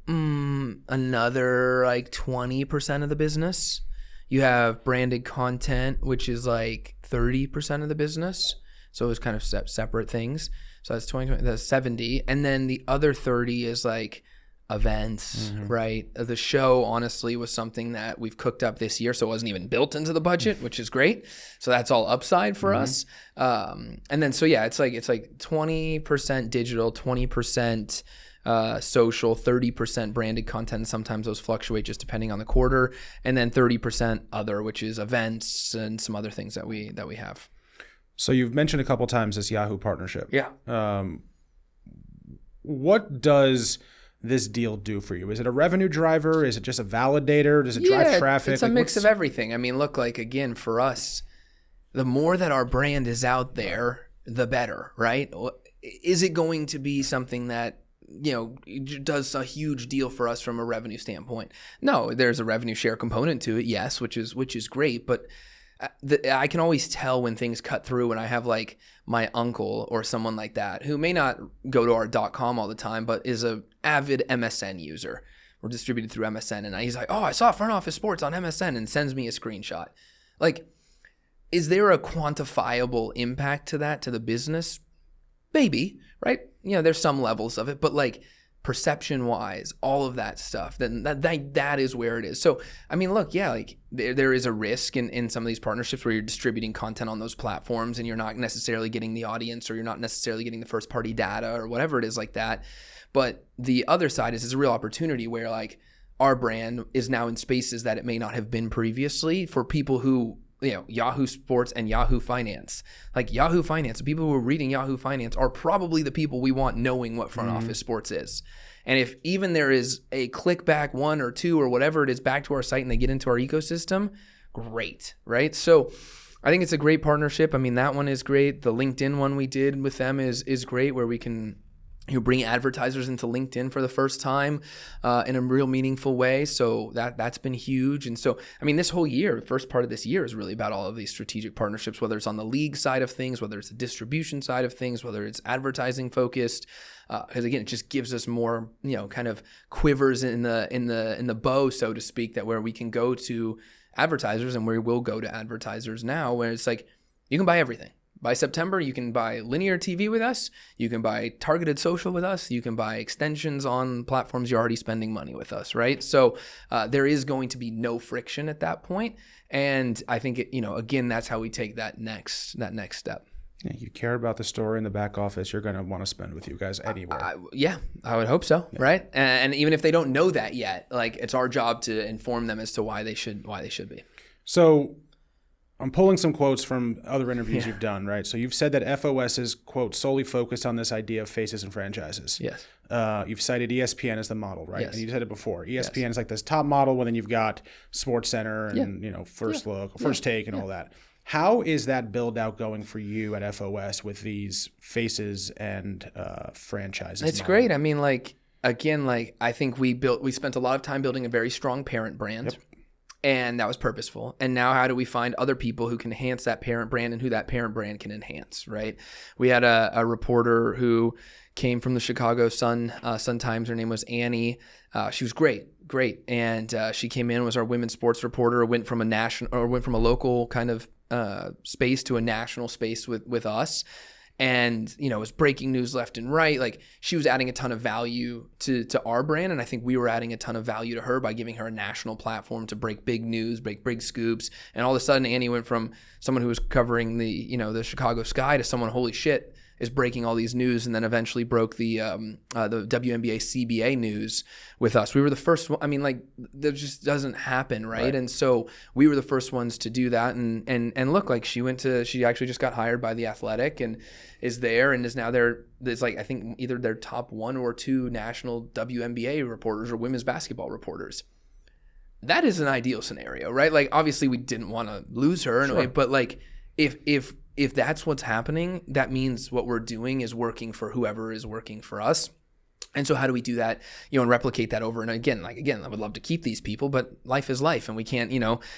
another like 20% of the business. You have branded content, which is like 30% of the business. So it's kind of separate things. So that's 20, that's 70. And then the other 30 is like events, right? The show honestly was something that we've cooked up this year, so it wasn't even built into the budget, which is great. So that's all upside for us. And then so yeah, it's like 20% digital, 20% social, 30% branded content. And sometimes those fluctuate just depending on the quarter, and then 30% other, which is events and some other things that we have. So you've mentioned a couple times this Yahoo partnership. Yeah. What does this deal do for you? Is it a revenue driver? Is it just a validator? Does it drive traffic? It's a mix of everything. I mean, look, like again, for us, the more that our brand is out there, the better, right? Is it going to be something that, does a huge deal for us from a revenue standpoint? No, there's a revenue share component to it, yes, which is great, but I can always tell when things cut through when I have like my uncle or someone like that who may not go to our .com all the time, but is a avid MSN user. We're distributed through MSN, and he's like, oh, I saw Front Office Sports on MSN, and sends me a screenshot. Like, is there a quantifiable impact to that, to the business? Maybe, right? There's some levels of it, but like perception-wise, all of that stuff, then that is where it is. So, I mean, look, yeah, like there is a risk in some of these partnerships where you're distributing content on those platforms and you're not necessarily getting the audience, or you're not necessarily getting the first-party data or whatever it is like that. But the other side is a real opportunity where like our brand is now in spaces that it may not have been previously for people who, Yahoo Sports and Yahoo Finance. Like Yahoo Finance, the people who are reading Yahoo Finance are probably the people we want knowing what front office sports is. And if even there is a click back 1 or 2 or whatever it is back to our site and they get into our ecosystem, great, right? So I think it's a great partnership. I mean, that one is great. The LinkedIn one we did with them is great, where we can bring advertisers into LinkedIn for the first time in a real meaningful way. So that's been huge. And so, I mean, this whole year, the first part of this year is really about all of these strategic partnerships, whether it's on the league side of things, whether it's the distribution side of things, whether it's advertising focused. Because again, it just gives us more, kind of quivers in the bow, so to speak, that where we can go to advertisers, and where we'll go to advertisers now, where it's like, you can buy everything. By September, you can buy linear TV with us. You can buy targeted social with us. You can buy extensions on platforms you're already spending money with us, right? So there is going to be no friction at that point. And I think, again, that's how we take that next step. Yeah, you care about the story in the back office, you're going to want to spend with you guys anywhere. I would hope so, right? And even if they don't know that yet, like, it's our job to inform them as to why they should be. So I'm pulling some quotes from other interviews you've done, right? So you've said that FOS is, quote, solely focused on this idea of faces and franchises. Yes. You've cited ESPN as the model, right? Yes. And you said it before. ESPN is like this top model, and then you've got SportsCenter and First Look, First Take, and all that. How is that build out going for you at FOS with these faces and franchises? It's great. I mean, I think we spent a lot of time building a very strong parent brand. Yep. And that was purposeful. And now how do we find other people who can enhance that parent brand and who that parent brand can enhance, right? We had a reporter who came from the Chicago Sun-Times. Her name was Annie. She was great. And she came in, was our women's sports reporter, went from a local kind of space to a national space with us. And, was breaking news left and right. Like, she was adding a ton of value to our brand. And I think we were adding a ton of value to her by giving her a national platform to break big news, break big scoops. And all of a sudden, Annie went from someone who was covering the Chicago Sky to someone, holy shit, is breaking all these news, and then eventually broke the WNBA CBA news with us. We were the first one. I mean, that just doesn't happen, right? And so we were the first ones to do that. And look, like, she actually just got hired by The Athletic and is there, and is now there's I think either their top 1 or 2 national WNBA reporters or women's basketball reporters. That is an ideal scenario, right? Like, obviously we didn't want to lose her in a way, but like, if that's what's happening, that means what we're doing is working for whoever is working for us. And so how do we do that, and replicate that over? And again, I would love to keep these people, but life is life, and we can't,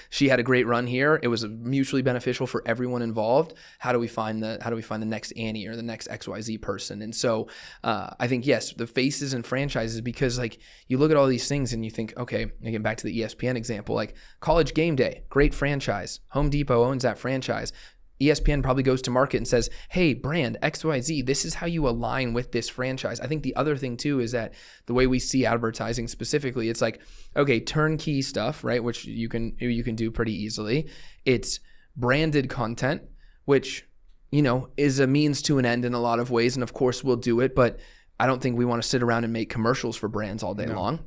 she had a great run here. It was mutually beneficial for everyone involved. How do we find the next Annie or the next XYZ person? And so I think, yes, the faces and franchises, because like, you look at all these things and you think, okay, again, back to the ESPN example, like College Game Day, great franchise. Home Depot owns that franchise. ESPN probably goes to market and says, hey, brand XYZ, this is how you align with this franchise. I think the other thing too is that the way we see advertising specifically, it's like, okay, turnkey stuff, right? Which you can do pretty easily. It's branded content, which, is a means to an end in a lot of ways. And of course we'll do it, but I don't think we want to sit around and make commercials for brands all day long.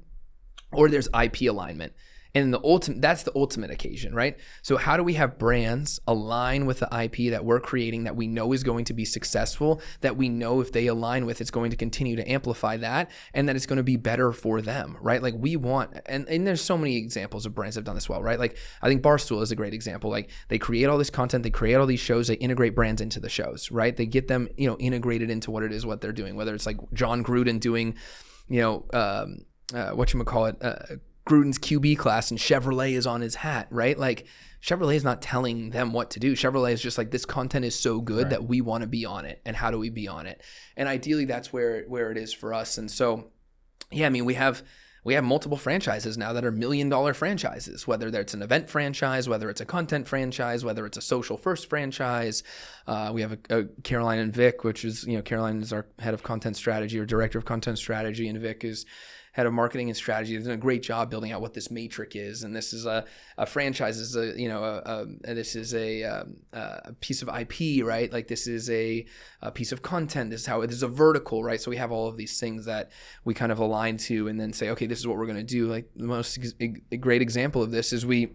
Or there's IP alignment. And that's the ultimate occasion, right? So how do we have brands align with the IP that we're creating that we know is going to be successful, that we know if they align with, it's going to continue to amplify that, and that it's going to be better for them, right? Like, we want, and there's so many examples of brands that have done this well, right? Like, I think Barstool is a great example. Like, they create all this content, they create all these shows, they integrate brands into the shows, right? They get them, integrated into what they're doing, whether it's like John Gruden doing, Gruden's QB class, and Chevrolet is on his hat, right? Like, Chevrolet is not telling them what to do. Chevrolet is just like, this content is so good that we want to be on it. And how do we be on it? And ideally that's where it is for us. And so, yeah, I mean, we have multiple franchises now that are $1 million franchises, whether it's an event franchise, whether it's a content franchise, whether it's a social first franchise. We have a Caroline and Vic, which is, Caroline is our head of content strategy or director of content strategy, and Vic head of marketing and strategy, has done a great job building out what this matrix is. And this is a franchise, this is a piece of IP, right? Like this is a piece of content. This is a vertical, right? So we have all of these things that we kind of align to and then say, okay, this is what we're going to do. Like the most great example of this is we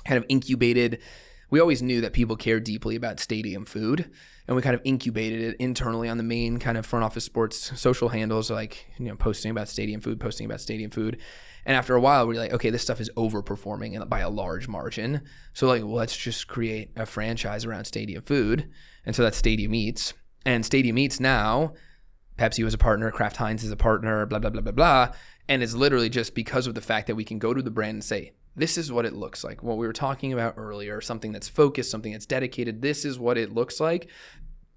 kind of incubated. We always knew that people care deeply about stadium food, and we kind of incubated it internally on the main kind of front office sports social handles, like, posting about stadium food. And after a while, we're like, okay, this stuff is overperforming by a large margin. So like, well, let's just create a franchise around stadium food. And so that's Stadium Eats. And Stadium Eats now, Pepsi was a partner, Kraft Heinz is a partner, blah, blah, blah, blah, blah. And it's literally just because of the fact that we can go to the brand and say, this is what it looks like. What we were talking about earlier, something that's focused, something that's dedicated. This is what it looks like.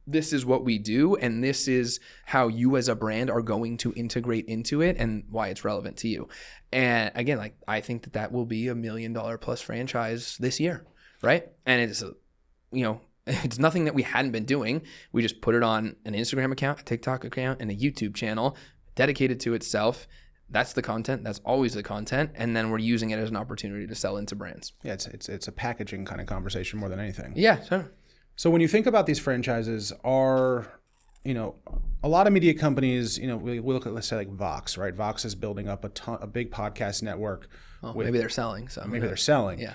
This is what we do. And this is how you as a brand are going to integrate into it and why it's relevant to you. And again, like I think that will be $1 million plus franchise this year, right? And it's, it's nothing that we hadn't been doing. We just put it on an Instagram account, a TikTok account, and a YouTube channel dedicated to itself. That's the content. That's always the content. And then we're using it as an opportunity to sell into brands. Yeah, it's a packaging kind of conversation more than anything. Yeah, sure. So when you think about these franchises, a lot of media companies, we look at, let's say like Vox, right? Vox is building up a big podcast network. Maybe they're selling. So maybe they're selling. Yeah.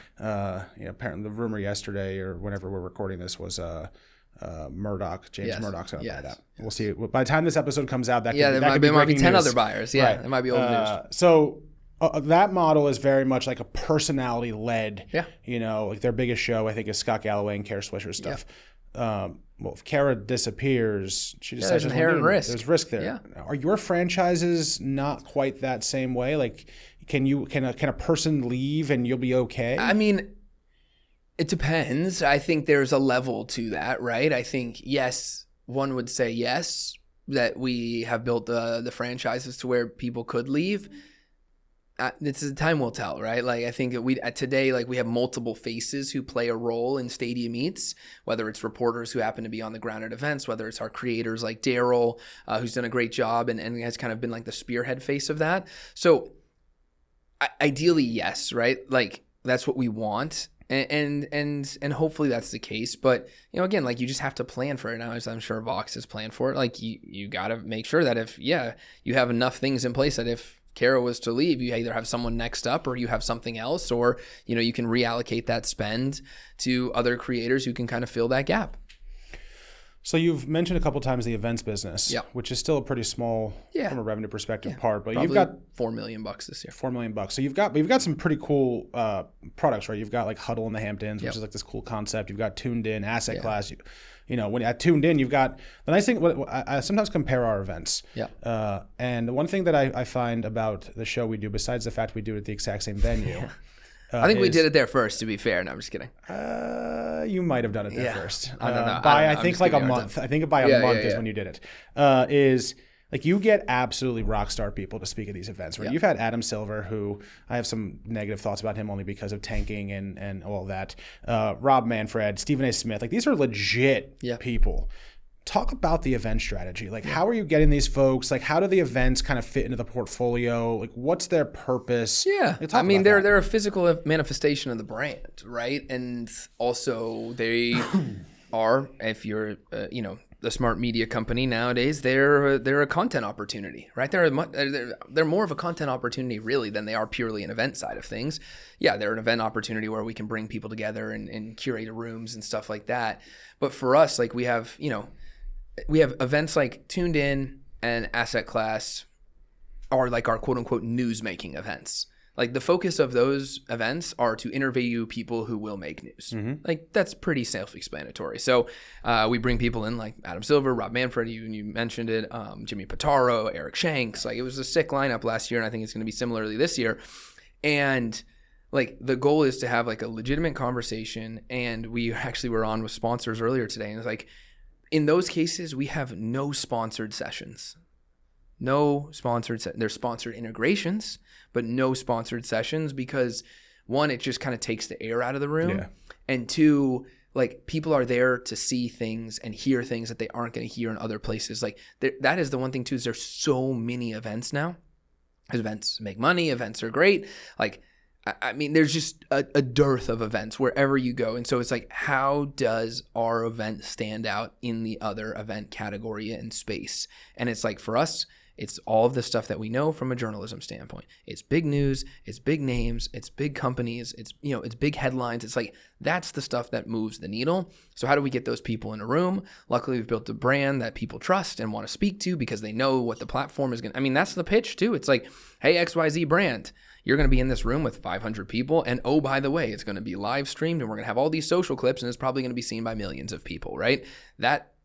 Apparently the rumor yesterday or whenever we're recording this was Murdoch, James Murdoch's going to buy that. We'll see. By the time this episode comes out, there might be 10 other buyers. Yeah, right. It might be old news. So that model is very much like a personality-led. Yeah. Like their biggest show, I think, is Scott Galloway and Kara Swisher stuff. Yeah. Well, if Kara disappears, she decides there's inherent risk. There's risk there. Yeah. Are your franchises not quite that same way? Like, can a person leave and you'll be okay? I mean, it depends. I think there's a level to that, right? I think, yes, one would say yes, that we have built the franchises to where people could leave. Time will tell, right? Like I think today, like we have multiple faces who play a role in Stadium Eats, whether it's reporters who happen to be on the ground at events, whether it's our creators like Daryl, who's done a great job and has kind of been like the spearhead face of that. So ideally, yes, right? Like that's what we want. And hopefully that's the case. But, again, like you just have to plan for it now, as I'm sure Vox has planned for it. Like you got to make sure that you have enough things in place that if Kara was to leave, you either have someone next up or you have something else, or, you can reallocate that spend to other creators who can kind of fill that gap. So you've mentioned a couple times the events business, which is still a pretty small from a revenue perspective part, but you've got $4 million this year. $4 million. So you've got some pretty cool products, right? You've got like Huddle in the Hamptons, which is like this cool concept. You've got Tuned In, Asset Class. When at Tuned In, you've got the nice thing. I sometimes compare our events. Yeah. And one thing that I find about the show we do, besides the fact we do it at the exact same venue. I think we did it there first, to be fair. No, I'm just kidding. You might have done it there first. I don't know. I think like a month. I think by a month is when you did it. Is like you get absolutely rock star people to speak at these events, right? You've had Adam Silver, who I have some negative thoughts about him only because of tanking and all that. Rob Manfred, Stephen A. Smith. Like these are legit people. Talk about the event strategy. Like, how are you getting these folks? Like, how do the events kind of fit into the portfolio? Like, what's their purpose? Yeah. I mean, they're a physical manifestation of the brand, right? And also they are, if you're, the smart media company nowadays, they're a content opportunity, right? They're more of a content opportunity really than they are purely an event side of things. Yeah, they're an event opportunity where we can bring people together and curate rooms and stuff like that. But for us, like we have events like Tuned In and Asset Class are like our quote unquote news making events. Like the focus of those events are to interview people who will make news. Mm-hmm. Like that's pretty self-explanatory. So we bring people in like Adam Silver, Rob Manfred, you mentioned it, Jimmy Pitaro, Eric Shanks. Like it was a sick lineup last year, and I think it's going to be similarly this year. And like the goal is to have like a legitimate conversation. And we actually were on with sponsors earlier today, and it's like in those cases we have no sponsored sessions. There's sponsored integrations, but no sponsored sessions because one, it just kind of takes the air out of the room. Yeah. And two, like people are there to see things and hear things that they aren't going to hear in other places. Like that is the one thing too, is there's so many events now Events make money. Events are great. Like, I mean, there's just a dearth of events wherever you go. And so it's like, how does our event stand out in the other event category and space? And it's like, for us, it's all of the stuff that we know from a journalism standpoint. It's big news, it's big names, it's big companies, it's, you know, it's big headlines. It's like, that's the stuff that moves the needle. So how do we get those people in a room? Luckily, we've built a brand that people trust and want to speak to because they know what the platform is going to, I mean, that's the pitch too. It's like, hey, XYZ brand, you're going to be in this room with 500 people. And oh, by the way, it's going to be live streamed and we're going to have all these social clips and it's probably going to be seen by millions of people, right?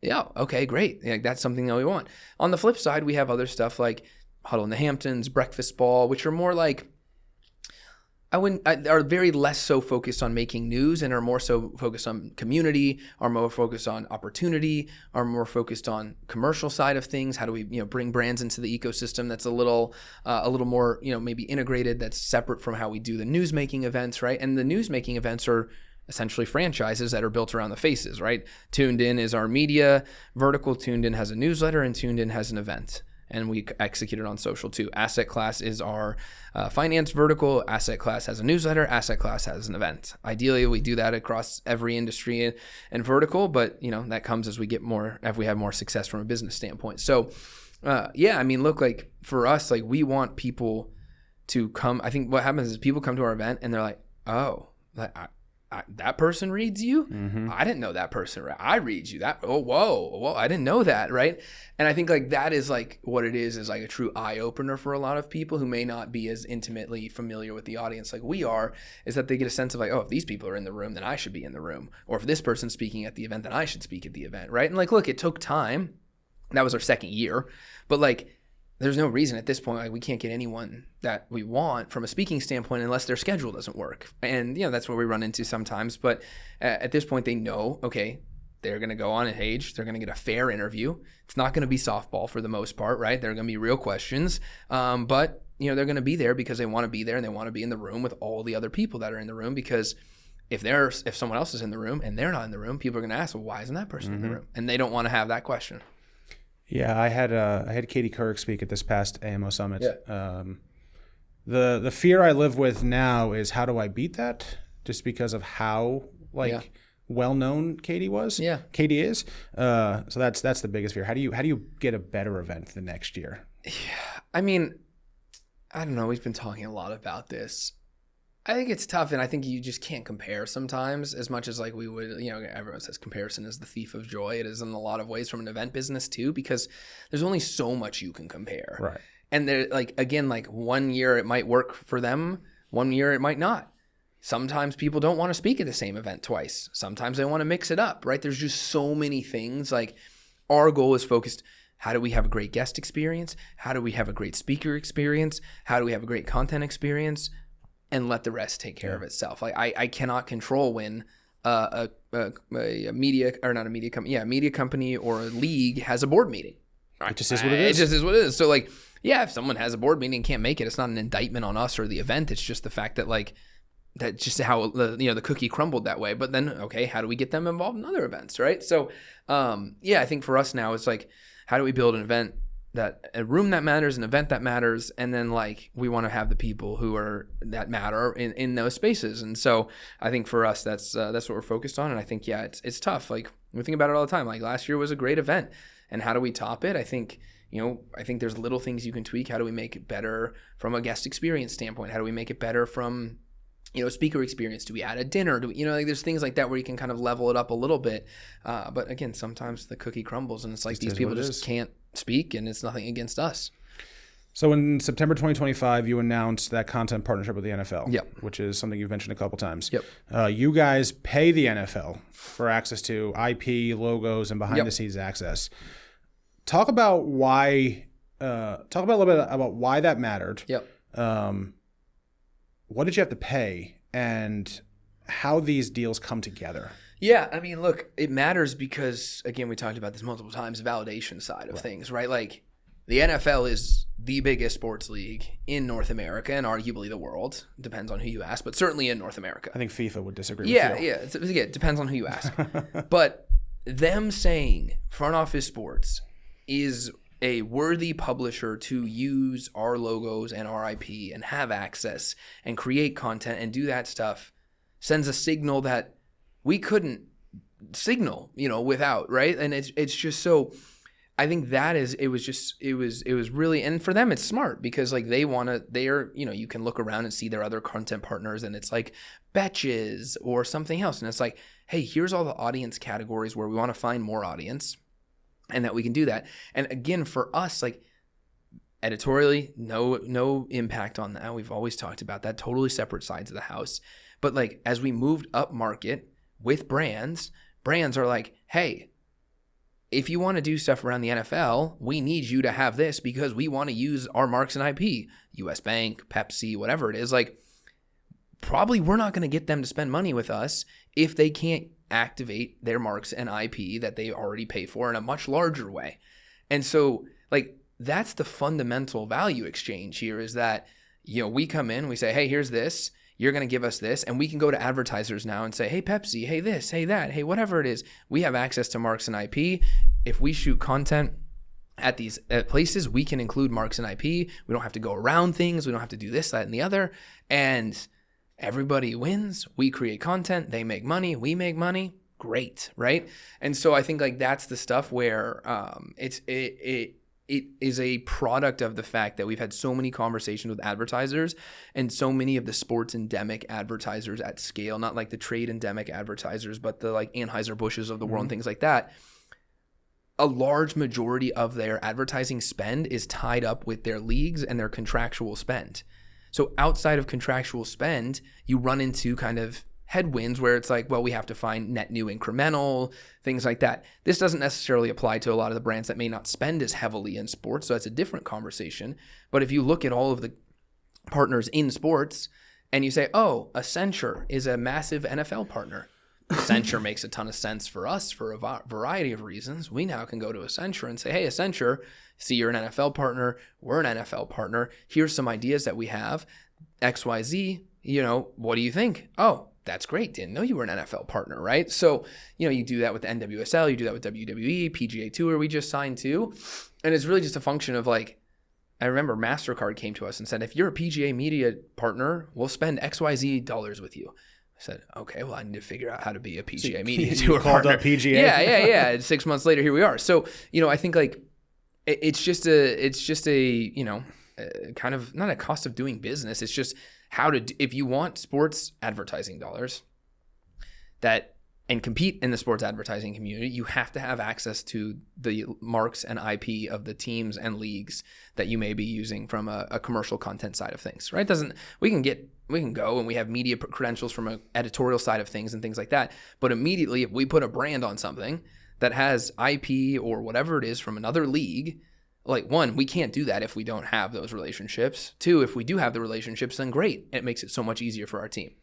Yeah, okay, great. Like, that's something that we want. On the flip side, we have other stuff like Huddle in the Hamptons, Breakfast Ball, which are more like, are very less so focused on making news and are more so focused on community, are more focused on opportunity, are more focused on commercial side of things. How do we, you know, bring brands into the ecosystem that's a little more, you know, maybe integrated, that's separate from how we do the news making events, right? And the news making events are essentially franchises that are built around the faces, right? Tuned In is our media vertical. Tuned In has a newsletter and Tuned In has an event. And we execute it on social too. Asset Class is our finance vertical. Asset Class has a newsletter. Asset Class has an event. Ideally, we do that across every industry and vertical, but you know, that comes as we get more, if we have more success from a business standpoint. So yeah, I mean, look, like for us, like we want people to come. I think what happens is people come to our event and they're like, oh, that person reads you? Mm-hmm. I didn't know that person. I read you. That, oh, whoa, I didn't know that, right? And I think like that is like what it is like a true eye opener for a lot of people who may not be as intimately familiar with the audience like we are, is that they get a sense of like, oh, if these people are in the room, then I should be in the room. Or if this person's speaking at the event, then I should speak at the event, right? And like, look, it took time. That was our second year. But like, there's no reason at this point, like we can't get anyone that we want from a speaking standpoint unless their schedule doesn't work. And, you know, that's where we run into sometimes. But at this point, they know, okay, they're going to go on a page. They're going to get a fair interview. It's not going to be softball for the most part, right? They're going to be real questions. But, you know, they're going to be there because they want to be there and they want to be in the room with all the other people that are in the room, because if someone else is in the room and they're not in the room, people are going to ask, well, why isn't that person in the room? And they don't want to have that question. Yeah, I had Katie Couric speak at this past AMO Summit. Yeah. The fear I live with now is, how do I beat that? Just because of how well known Katie was. Yeah, Katie is. So that's the biggest fear. How do you get a better event the next year? Yeah, I mean, I don't know. We've been talking a lot about this. I think it's tough, and I think you just can't compare sometimes as much as like we would, you know, everyone says comparison is the thief of joy. It is in a lot of ways from an event business too, because there's only so much you can compare. Right. And they're like, again, like 1 year it might work for them, 1 year it might not. Sometimes people don't want to speak at the same event twice. Sometimes they want to mix it up, right? There's just so many things. Like our goal is focused. How do we have a great guest experience? How do we have a great speaker experience? How do we have a great content experience? And let the rest take care of itself. Like I cannot control when a media, or not a media company, a media company or a league has a board meeting. It just is what it is. It just is what it is. So like, yeah, if someone has a board meeting and can't make it, it's not an indictment on us or the event. It's just the fact that like, that's just how the cookie crumbled that way. But then, okay, how do we get them involved in other events, right? So yeah, I think for us now, it's like, how do we build an event, a room that matters, an event that matters, and then like we want to have the people that matter in those spaces. And so I think for us, that's what we're focused on. And I think it's tough. Like we think about it all the time. Like last year was a great event, and how do we top it? I think there's little things you can tweak. How do we make it better from a guest experience standpoint? How do we make it better from speaker experience? Do we add a dinner? There's things like that where you can kind of level it up a little bit. But again, sometimes the cookie crumbles and it's like these people just can't speak, and it's nothing against us. So in September 2025, you announced that content partnership with the NFL, which is something you've mentioned a couple times. Yep. You guys pay the NFL for access to IP, logos, and behind-the-scenes access. Talk about why. Talk about a little bit about why that mattered. Yep. What did you have to pay, and how these deals come together? Yeah, I mean, look, it matters because, again, we talked about this multiple times, validation side of things, right? Like, the NFL is the biggest sports league in North America and arguably the world. Depends on who you ask, but certainly in North America. I think FIFA would disagree with you. Yeah, it depends on who you ask. But them saying front office sports is a worthy publisher to use our logos and our IP and have access and create content and do that stuff sends a signal that we couldn't signal, without, right? And it's just so, I think it was really, and for them, it's smart because like you can look around and see their other content partners and it's like Betches or something else. And it's like, hey, here's all the audience categories where we want to find more audience and that we can do that. And again, for us, like editorially, no impact on that. We've always talked about that, totally separate sides of the house. But like, as we moved up market with brands are like, hey, if you want to do stuff around the NFL, we need you to have this because we want to use our marks and IP, US Bank, Pepsi, whatever it is. Like, probably we're not going to get them to spend money with us if they can't activate their marks and IP that they already pay for in a much larger way. And so like, that's the fundamental value exchange here is that, we come in, we say, hey, here's this, you're going to give us this, and we can go to advertisers now and say, hey, Pepsi, hey, this, hey, that, hey, whatever it is, we have access to marks and IP. If we shoot content at these places, we can include marks and IP. We don't have to go around things. We don't have to do this, that, and the other. And everybody wins. We create content. They make money. We make money. Great, right? And so I think like that's the stuff where it is a product of the fact that we've had so many conversations with advertisers and so many of the sports endemic advertisers at scale, not like the trade endemic advertisers, but the like Anheuser-Busch's of the world and things like that. A large majority of their advertising spend is tied up with their leagues and their contractual spend. So outside of contractual spend, you run into kind of headwinds where it's like, well, we have to find net new incremental, things like that. This doesn't necessarily apply to a lot of the brands that may not spend as heavily in sports, so that's a different conversation. But if you look at all of the partners in sports and you say, oh, Accenture is a massive NFL partner. Accenture makes a ton of sense for us for a variety of reasons. We now can go to Accenture and say, hey, Accenture, see you're an NFL partner. We're an NFL partner. Here's some ideas that we have. XYZ, what do you think? Oh, that's great. Didn't know you were an NFL partner, right? So, you do that with the NWSL, you do that with WWE, PGA Tour we just signed to. And it's really just a function of like, I remember MasterCard came to us and said, if you're a PGA media partner, we'll spend XYZ dollars with you. I said, okay, well, I need to figure out how to be a PGA media tour partner. Up PGA? Yeah. And 6 months later, here we are. So, I think like it's just a kind of not a cost of doing business. It's just if you want sports advertising dollars and compete in the sports advertising community, you have to have access to the marks and IP of the teams and leagues that you may be using from a commercial content side of things, right? We can go and we have media credentials from an editorial side of things and things like that. But immediately, if we put a brand on something that has IP or whatever it is from another league, like one, we can't do that if we don't have those relationships. Two, if we do have the relationships, then great. It makes it so much easier for our team.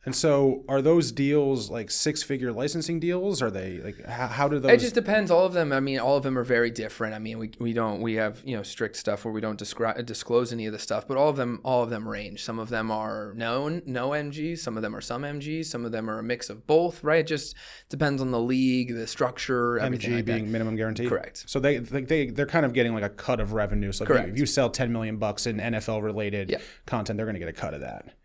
And so are those deals like six-figure licensing deals? Are they like, how do those? It just depends. All of them are very different. I mean, we have, strict stuff where we don't disclose any of the stuff, but all of them range. Some of them are no MGs. Some of them are some MGs. Some of them are a mix of both, right? It just depends on the league, the structure, everything MG like being that. minimum guarantee? Correct. So they're kind of getting like a cut of revenue. So if you sell $10 million in NFL related content, they're going to get a cut of that.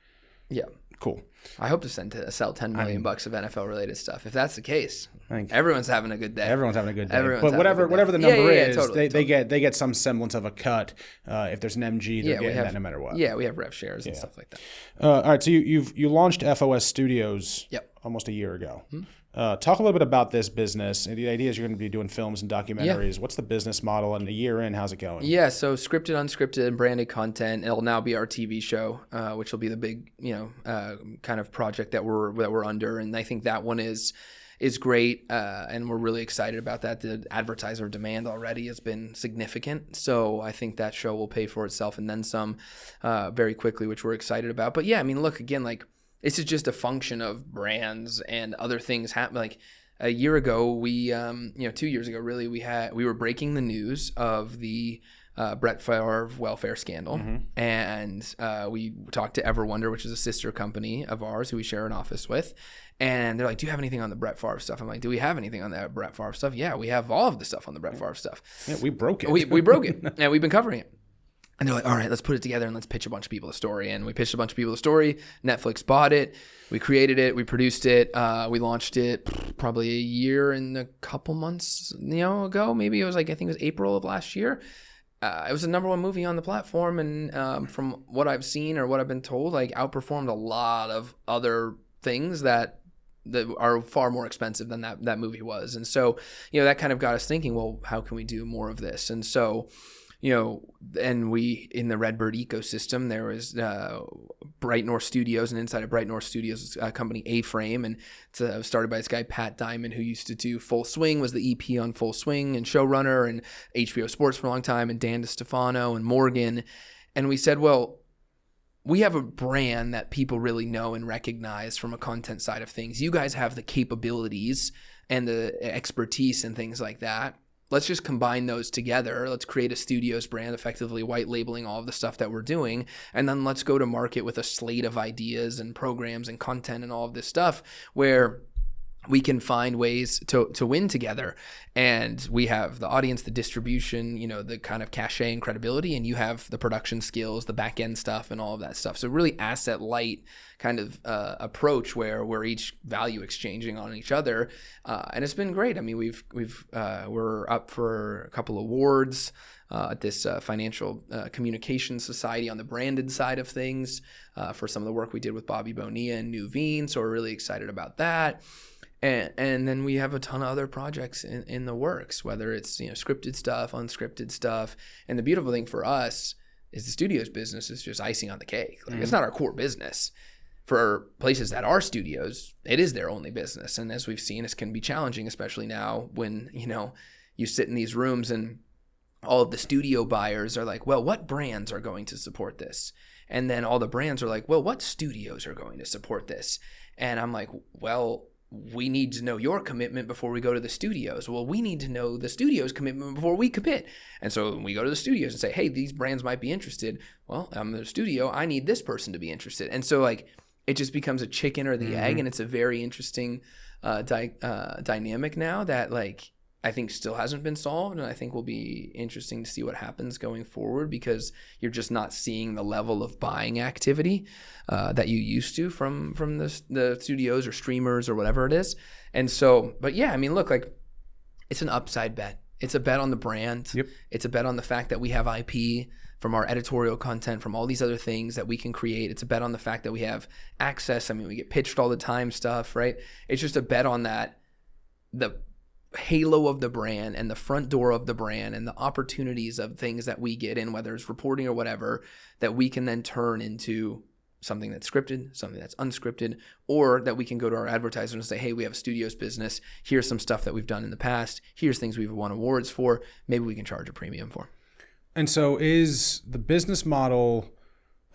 Yeah. Cool. I hope to sell $10 million of NFL related stuff. If that's the case, everyone's having a good day. Everyone's having a good day. But whatever the number is, totally. they get some semblance of a cut. If there's an MG, they're getting that no matter what. Yeah, we have rev shares and stuff like that. All right, so you launched FOS Studios almost a year ago. Mm-hmm. Talk a little bit about this business. The idea is you're going to be doing films and documentaries. Yeah. What's the business model? And a year in, how's it going? Yeah, so scripted, unscripted, and branded content. It'll now be our TV show, which will be the big, kind of project that we're under. And I think that one is great, and we're really excited about that. The advertiser demand already has been significant, so I think that show will pay for itself and then some very quickly, which we're excited about. But yeah, I mean, look, again, like, this is just a function of brands and other things happen. Like a year ago, 2 years ago, really, we were breaking the news of the Brett Favre welfare scandal. And we talked to Everwonder, which is a sister company of ours who we share an office with. And they're like, do you have anything on the Brett Favre stuff? I'm like, do we have anything on the Brett Favre stuff? Yeah, we have all of the stuff on the Brett Favre stuff. Yeah, we broke it. We broke it, and we've been covering it. And they're like, all right, let's put it together and let's pitch a bunch of people the story. And we pitched a bunch of people the story. Netflix bought it. We created it. We produced it. We launched it probably a year and a couple months ago. Maybe it was I think it was April of last year. It was the #1 movie on the platform. And from what I've seen or what I've been told, outperformed a lot of other things that are far more expensive than that movie was. And so, that kind of got us thinking, well, how can we do more of this? And so, and we, in the RedBird ecosystem, there was Bright North Studios, and inside of Bright North Studios, a company A-Frame, and it's started by this guy, Pat Diamond, who used to do Full Swing, was the EP on Full Swing and showrunner, and HBO Sports for a long time, and Dan DeStefano and Morgan. And we said, well, we have a brand that people really know and recognize from a content side of things. You guys have the capabilities and the expertise and things like that. Let's just combine those together. Let's create a studios brand, effectively white labeling all of the stuff that we're doing. And then let's go to market with a slate of ideas and programs and content and all of this stuff where we can find ways to win together. And we have the audience, the distribution, the kind of cachet and credibility, and you have the production skills, the back end stuff, and all of that stuff. So really asset light kind of approach where we're each value exchanging on each other. And it's been great. I mean, we're up for a couple awards at this Financial Communication Society on the branded side of things for some of the work we did with Bobby Bonilla and Nuveen. So we're really excited about that. And then we have a ton of other projects in the works, whether it's scripted stuff, unscripted stuff. And the beautiful thing for us is the studios business is just icing on the cake. It's not our core business. For places that are studios, it is their only business. And as we've seen, it can be challenging, especially now when you sit in these rooms and all of the studio buyers are like, well, what brands are going to support this? And then all the brands are like, well, what studios are going to support this? And I'm like, well, we need to know your commitment before we go to the studios. Well, we need to know the studio's commitment before we commit. And so when we go to the studios and say, hey, these brands might be interested. Well, I'm the studio. I need this person to be interested. And so it just becomes a chicken or the egg. And it's a very interesting dynamic now that I think still hasn't been solved. And I think will be interesting to see what happens going forward because you're just not seeing the level of buying activity that you used to from the studios or streamers or whatever it is. And so, but yeah, I mean, look, it's an upside bet. It's a bet on the brand. Yep. It's a bet on the fact that we have IP from our editorial content, from all these other things that we can create. It's a bet on the fact that we have access. I mean, we get pitched all the time stuff, right? It's just a bet on that, the halo of the brand and the front door of the brand and the opportunities of things that we get in, whether it's reporting or whatever, that we can then turn into something that's scripted, something that's unscripted, or that we can go to our advertisers and say, hey, we have a studios business. Here's some stuff that we've done in the past. Here's things we've won awards for. Maybe we can charge a premium for. And so is the business model,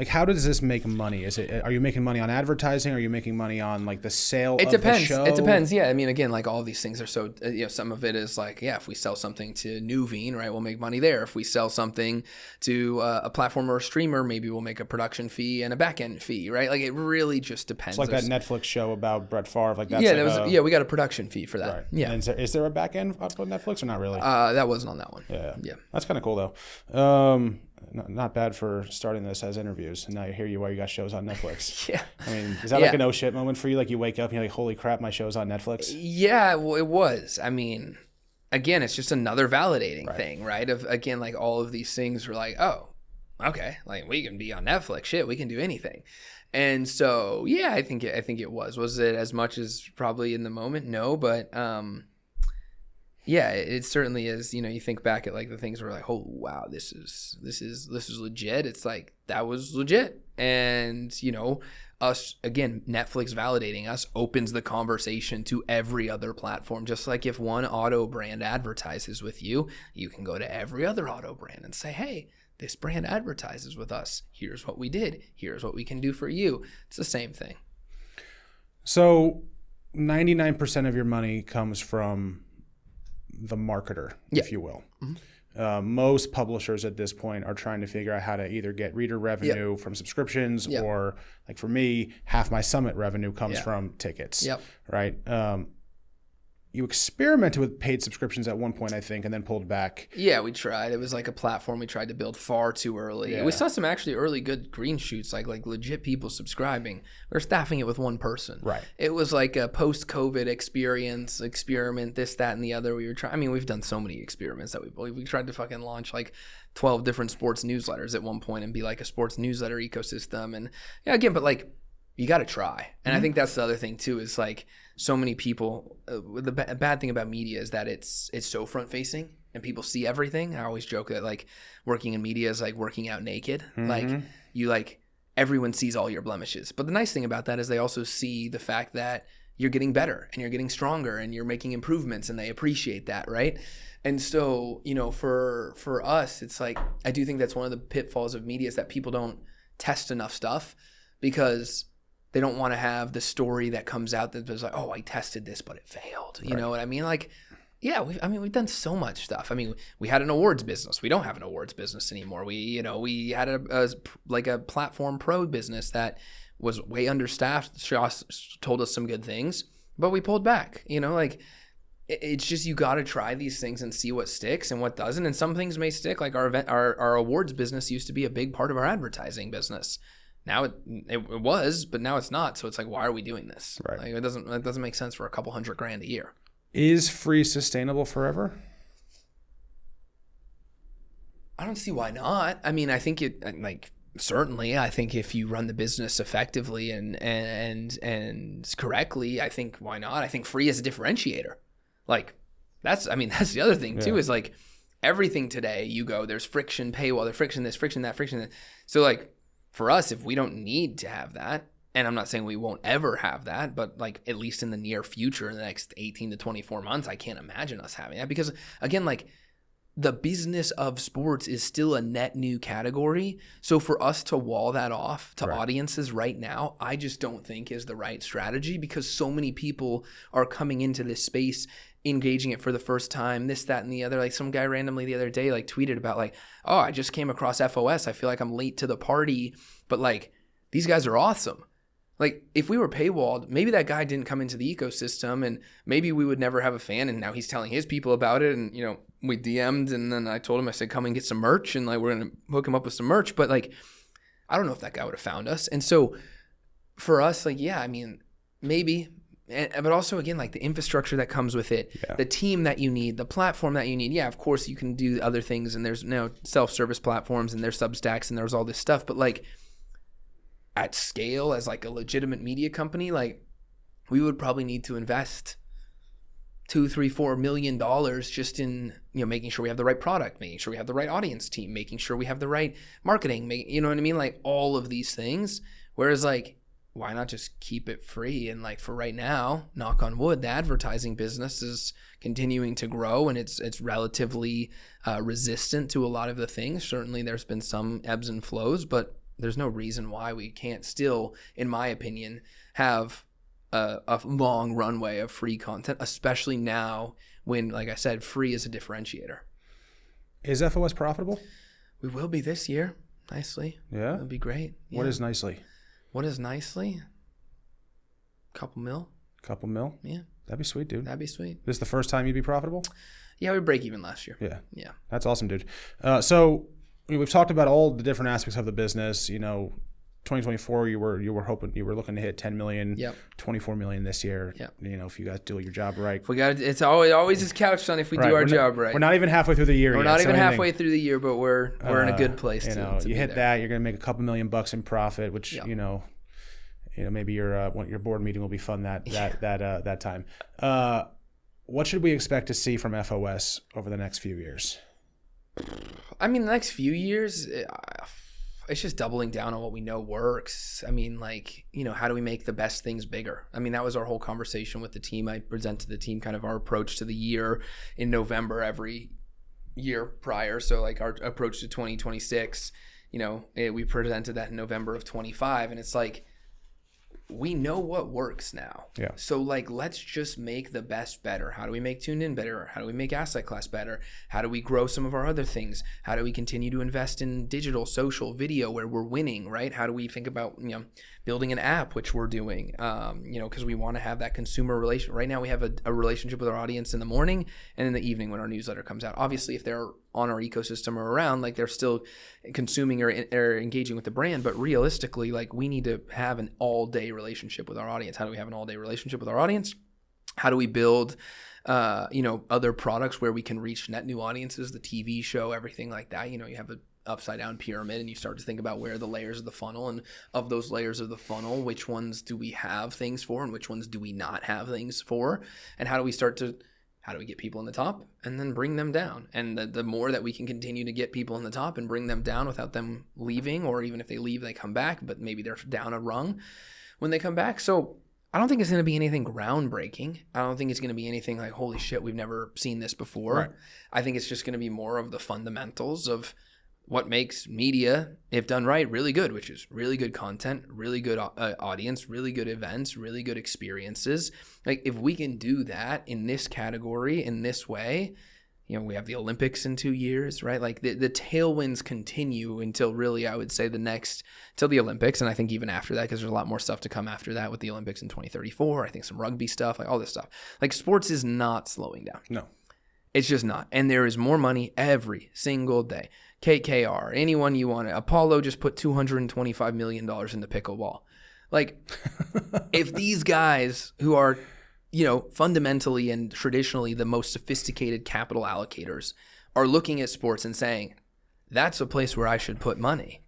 how does this make money? Are you making money on advertising? Are you making money on the sale of the show? It depends. Yeah. I mean, again, all of these things are so, some of it is if we sell something to Nuveen, right, we'll make money there. If we sell something to a platform or a streamer, maybe we'll make a production fee and a back end fee, right? It really just depends. It's that Netflix show about Brett Favre. That's we got a production fee for that. Right. Yeah. And is there a back end on Netflix or not really? That wasn't on that one. Yeah. That's kind of cool though. Not bad for starting this as interviews, and now you hear why you got shows on Netflix. Yeah, I mean, is that an oh shit moment for you? You wake up and you're like, holy crap, my show's on Netflix. Yeah, well, it was. I mean, again, it's just another validating thing, right? Of again, all of these things were oh, okay, we can be on Netflix. Shit, we can do anything. And so, yeah, I think it was. Was it as much as probably in the moment? No, but yeah, it certainly is. You think back at the things where oh wow, this is legit. It's that was legit. And us again, Netflix validating us opens the conversation to every other platform. Just like if one auto brand advertises with you, you can go to every other auto brand and say, hey, this brand advertises with us. Here's what we did. Here's what we can do for you. It's the same thing. So 99% of your money comes from the marketer, if you will. Most publishers at this point are trying to figure out how to either get reader revenue from subscriptions or, like for me, half my Summit revenue comes from tickets, right? You experimented with paid subscriptions at one point, I think, and then pulled back. Yeah, we tried. It was like a platform we tried to build far too early. Yeah. We saw some actually early good green shoots, like legit people subscribing. We're staffing it with one person. Right. It was like a post-COVID experiment, this, that, and the other. We were trying. I mean, we've done so many experiments that we tried to fucking launch like 12 different sports newsletters at one point and be like a sports newsletter ecosystem. And yeah, again, but like you got to try. And I think that's the other thing too, is like, so many people, the bad thing about media is that it's so front facing and people see everything. I always joke that like working in media is like working out naked. Like everyone sees all your blemishes. But the nice thing about that is they also see the fact that you're getting better and you're getting stronger and you're making improvements, and they appreciate that, right? And so, you know, for us, it's like, I do think that's one of the pitfalls of media is that people don't test enough stuff because they don't want to have the story that comes out that was like, oh, I tested this, but it failed. You know what I mean? Like, yeah, we've done so much stuff. I mean, we had an awards business. We don't have an awards business anymore. We had a platform pro business that was way understaffed. Josh told us some good things, but we pulled back. You know, like it's just, you got to try these things and see what sticks and what doesn't. And some things may stick. Like our awards business used to be a big part of our advertising business. Now it was, but now it's not. So it's like, why are we doing this? Right. Like it doesn't make sense for a couple $100,000 a year. Is free sustainable forever? I don't see why not. I mean, I think certainly, I think if you run the business effectively and correctly, I think why not? I think free is a differentiator. Like that's the other thing too, is like everything today you go, there's friction, paywall, there's friction, this, friction, that, friction, that. So like, for us, if we don't need to have that, and I'm not saying we won't ever have that, but like at least in the near future, in the next 18 to 24 months, I can't imagine us having that, because again, like the business of sports is still a net new category. So for us to wall that off to audiences right now, I just don't think is the right strategy, because so many people are coming into this space, engaging it for the first time, this, that, and the other. Like some guy randomly the other day like tweeted about like, oh, I just came across FOS. I feel like I'm late to the party, but like these guys are awesome. Like if we were paywalled, maybe that guy didn't come into the ecosystem and maybe we would never have a fan. And now he's telling his people about it. And, you know, we DM'd and then I told him, I said, come and get some merch, and like, we're going to hook him up with some merch. But like, I don't know if that guy would have found us. And so for us, like, yeah, I mean, maybe. But also, again, like the infrastructure that comes with it, the team that you need, the platform that you need. Yeah, of course, you can do other things, and there's self-service platforms, and there's Substacks, and there's all this stuff. But like at scale, as like a legitimate media company, like we would probably need to invest $2, $3, $4 million just in, you know, making sure we have the right product, making sure we have the right audience team, making sure we have the right marketing, you know what I mean? Like all of these things. Whereas like, why not just keep it free? And like for right now, knock on wood, the advertising business is continuing to grow, and it's relatively resistant to a lot of the things. Certainly there's been some ebbs and flows, but there's no reason why we can't still, in my opinion, have a long runway of free content, especially now when, like I said, free is a differentiator. Is FOS profitable? We will be this year, nicely. Yeah? It'll be great. Yeah. What is nicely? What is nicely? Couple mil. Yeah. That'd be sweet, dude. That'd be sweet. This is the first time you'd be profitable? Yeah, we break even last year. Yeah. That's awesome, dude. So we've talked about all the different aspects of the business. You know, 2024, you were looking to hit 10 million, 24 million this year. You know, if you guys do your job right. It's always is couched on if we do our job right. We're not even halfway through the year. We're not even halfway through the year, but we're in a good place. You hit that, you're gonna make a couple $1 million in profit, which you know, maybe your board meeting will be fun that time. What should we expect to see from FOS over the next few years? I mean, the next few years, it's just doubling down on what we know works. I mean, like, you know, how do we make the best things bigger? I mean, that was our whole conversation with the team. I present to the team kind of our approach to the year in November every year prior. So like our approach to 2026, you know, we presented that in November of 25. And it's like, we know what works now. Yeah. So like, let's just make the best better. How do we make tuned in better? How do we make asset class better? How do we grow some of our other things? How do we continue to invest in digital, social, video where we're winning, right? How do we think about, building an app, which we're doing, because we want to have that consumer relation. Right now we have a relationship with our audience in the morning and in the evening when our newsletter comes out. Obviously, if they're on our ecosystem or around, like they're still consuming or engaging with the brand, but realistically, like we need to have an all-day relationship with our audience. How do we have an all-day relationship with our audience? How do we build other products where we can reach net new audiences, the TV show, everything like that? You have a upside down pyramid and you start to think about where the layers of the funnel, and of those layers of the funnel, which ones do we have things for and which ones do we not have things for? And how do we get people in the top and then bring them down? And the more that we can continue to get people in the top and bring them down without them leaving, or even if they leave, they come back, but maybe they're down a rung when they come back. So I don't think it's going to be anything groundbreaking. I don't think it's going to be anything like, holy shit, we've never seen this before. Right. I think it's just going to be more of the fundamentals of what makes media, if done right, really good, which is really good content, really good audience, really good events, really good experiences. Like if we can do that in this category, in this way, we have the Olympics in 2 years, right? Like the tailwinds continue until really, I would say till the Olympics. And I think even after that, because there's a lot more stuff to come after that with the Olympics in 2034, I think some rugby stuff, like all this stuff. Like sports is not slowing down. No. It's just not. And there is more money every single day. KKR, anyone you want. Apollo just put $225 million into pickleball. Like, if these guys who are, fundamentally and traditionally the most sophisticated capital allocators are looking at sports and saying, that's a place where I should put money.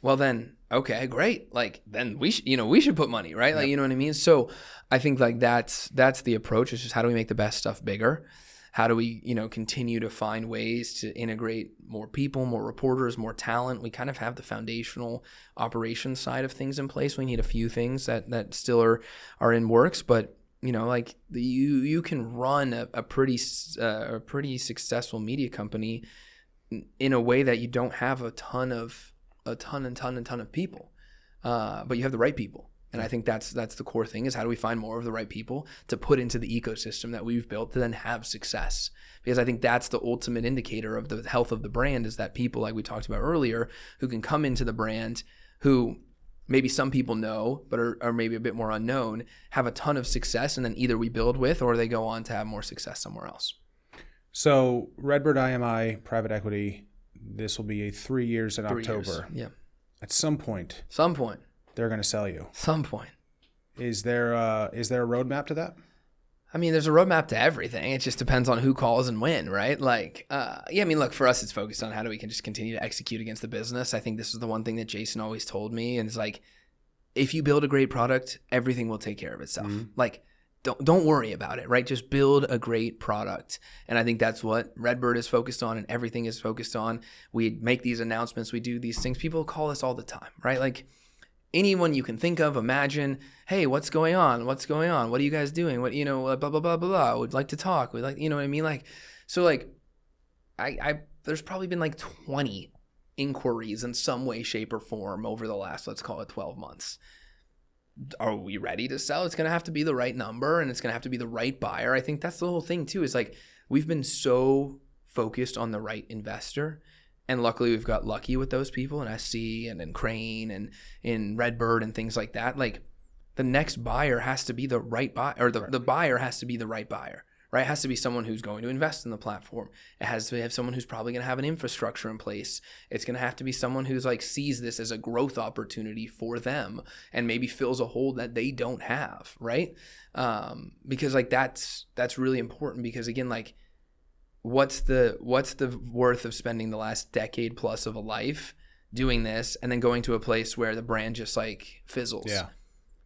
Well, then, okay, great. Like, then we should put money, right? Like, you know what I mean? So I think like that's the approach. It's just how do we make the best stuff bigger? How do we, continue to find ways to integrate more people, more reporters, more talent? We kind of have the foundational operations side of things in place. We need a few things that still are in works, but you can run a pretty successful media company in a way that you don't have a ton of people, but you have the right people. And I think that's the core thing, is how do we find more of the right people to put into the ecosystem that we've built to then have success? Because I think that's the ultimate indicator of the health of the brand, is that people, like we talked about earlier, who can come into the brand, who maybe some people know, but are maybe a bit more unknown, have a ton of success, and then either we build with or they go on to have more success somewhere else. So RedBird IMI, private equity, this will be 3 years in 3 October. years. Yeah. At some point, they're going to sell you. Some point. Is there a roadmap to that? I mean, there's a roadmap to everything. It just depends on who calls and when, right? Like, look, for us, it's focused on how do we can just continue to execute against the business. I think this is the one thing that Jason always told me. And it's like, if you build a great product, everything will take care of itself. Mm-hmm. Like, don't worry about it, right? Just build a great product. And I think that's what RedBird is focused on, and everything is focused on. We make these announcements. We do these things. People call us all the time, right? Like, anyone you can think of, imagine, hey, what's going on? What are you guys doing? What, blah, blah, blah, blah, I would like to talk. We'd like, you know what I mean? Like, so like, I there's probably been like 20 inquiries in some way, shape, or form over the last, let's call it 12 months. Are we ready to sell? It's going to have to be the right number, and it's going to have to be the right buyer. I think that's the whole thing too, is like, we've been so focused on the right investor. And luckily, we've got lucky with those people in SC and in Crain and in RedBird and things like that. Like, the next buyer has to be the right buyer, or the buyer has to be the right buyer, right? It has to be someone who's going to invest in the platform. It has to have someone who's probably going to have an infrastructure in place. It's going to have to be someone who's like sees this as a growth opportunity for them and maybe fills a hole that they don't have, right? Because like that's really important, because again, like, what's the worth of spending the last decade plus of a life doing this and then going to a place where the brand just like fizzles? Yeah.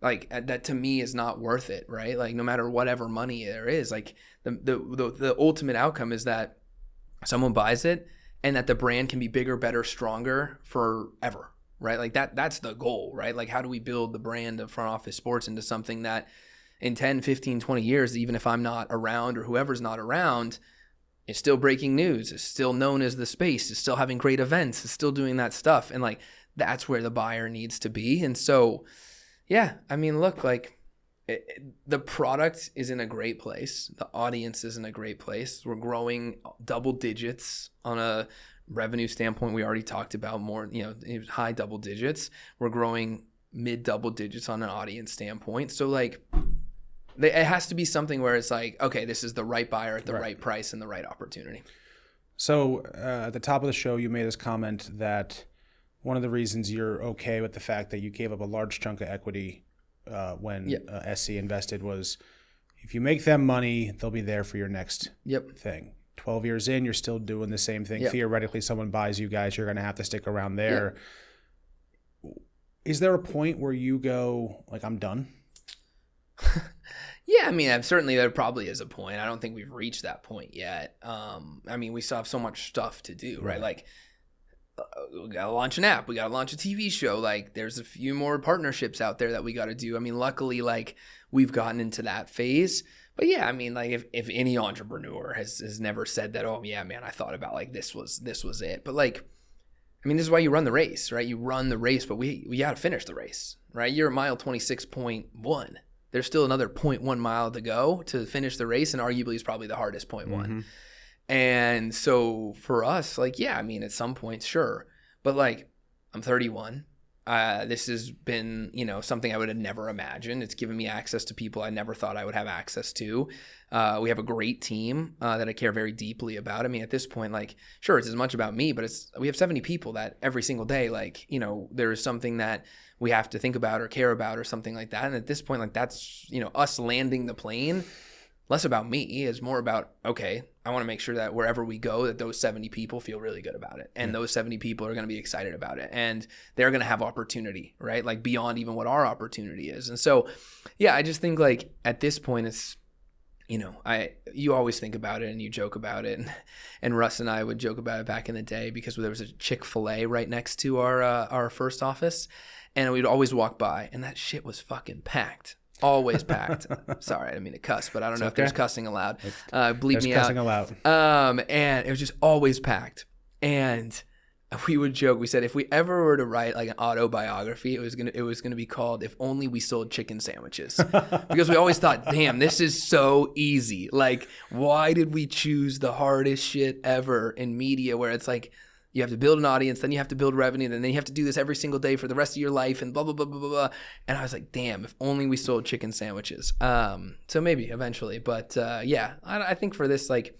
Like, that to me is not worth it, right? Like, no matter whatever money there is, like the ultimate outcome is that someone buys it and that the brand can be bigger, better, stronger forever, right? Like that's the goal, right? Like, how do we build the brand of Front Office Sports into something that in 10, 15, 20 years, even if I'm not around or whoever's not around, it's still breaking news, it's still known as the space, it's still having great events, it's still doing that stuff. And like, that's where the buyer needs to be. And so, Yeah. I mean, look, like the product is in a great place. The audience is in a great place. We're growing double digits on a revenue standpoint. We already talked about more, high double digits. We're growing mid double digits on an audience standpoint. So like it has to be something where it's like, okay, this is the right buyer at the right price and the right opportunity. So at the top of the show, you made this comment that one of the reasons you're okay with the fact that you gave up a large chunk of equity when SC invested was if you make them money, they'll be there for your next thing. 12 years in, you're still doing the same thing. Theoretically, someone buys you guys, you're going to have to stick around there. Is there a point where you go, like, I'm done? Yeah, I mean, certainly there probably is a point. I don't think we've reached that point yet. I mean, we still have so much stuff to do, right? Like, we got to launch an app. We got to launch a TV show. Like, there's a few more partnerships out there that we got to do. I mean, luckily, like, we've gotten into that phase. But yeah, I mean, like, if any entrepreneur has never said that, oh, yeah, man, I thought about, like, this was it. But, like, I mean, this is why you run the race, right? You run the race, but we got to finish the race, right? You're at mile 26.1. There's still another 0.1 mile to go to finish the race, and arguably is probably the hardest 0.1. Mm-hmm. And so for us, like, yeah, I mean, at some point, sure. But, like, I'm 31. This has been, something I would have never imagined. It's given me access to people I never thought I would have access to. We have a great team that I care very deeply about. I mean, at this point, like, sure, it's as much about me, but we have 70 people that every single day, like, there is something that we have to think about or care about or something like that. And at this point, like, that's, us landing the plane, less about me, is more about, okay, I want to make sure that wherever we go, that those 70 people feel really good about it. And those 70 people are going to be excited about it. And they're going to have opportunity, right? Like, beyond even what our opportunity is. And so, yeah, I just think, like, at this point, it's, you always think about it and you joke about it. And Russ and I would joke about it back in the day because there was a Chick-fil-A right next to our first office. And we'd always walk by, and that shit was fucking packed. Always packed. Sorry, I didn't mean to cuss, but I don't know if there's cussing allowed. Bleep me out. Cussing allowed. And it was just always packed. And we would joke. We said if we ever were to write like an autobiography, it was gonna be called "If Only We Sold Chicken Sandwiches," because we always thought, "Damn, this is so easy. Like, why did we choose the hardest shit ever in media, where it's like." You have to build an audience, then you have to build revenue, and then you have to do this every single day for the rest of your life, and blah, blah, blah, blah, blah, blah. And I was like, damn, if only we sold chicken sandwiches. So maybe eventually. But yeah, I think for this, like,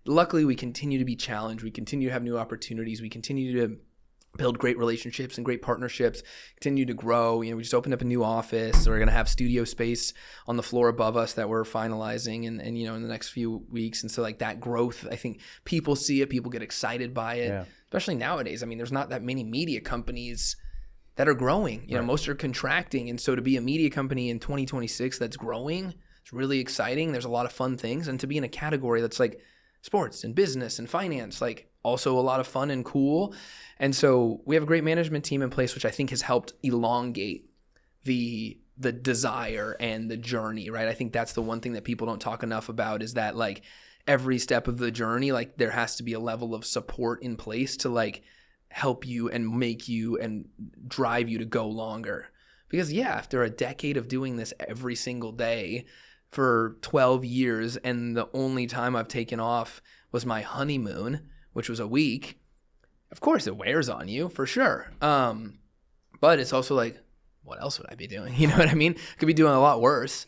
luckily we continue to be challenged. We continue to have new opportunities. We continue to build great relationships and great partnerships, continue to grow. We just opened up a new office. We're going to have studio space on the floor above us that we're finalizing and in the next few weeks. And so, like, that growth, I think people see it, people get excited by it, especially nowadays. I mean, there's not that many media companies that are growing. Most are contracting. And so to be a media company in 2026 that's growing, it's really exciting. There's a lot of fun things. And to be in a category that's like sports and business and finance, like, also a lot of fun and cool. And so we have a great management team in place, which I think has helped elongate the desire and the journey, right? I think that's the one thing that people don't talk enough about, is that, like, every step of the journey, like, there has to be a level of support in place to, like, help you and make you and drive you to go longer. Because yeah, after a decade of doing this every single day for 12 years, and the only time I've taken off was my honeymoon, which was a week, of course it wears on you for sure. But it's also like, what else would I be doing? You know what I mean? Could be doing a lot worse.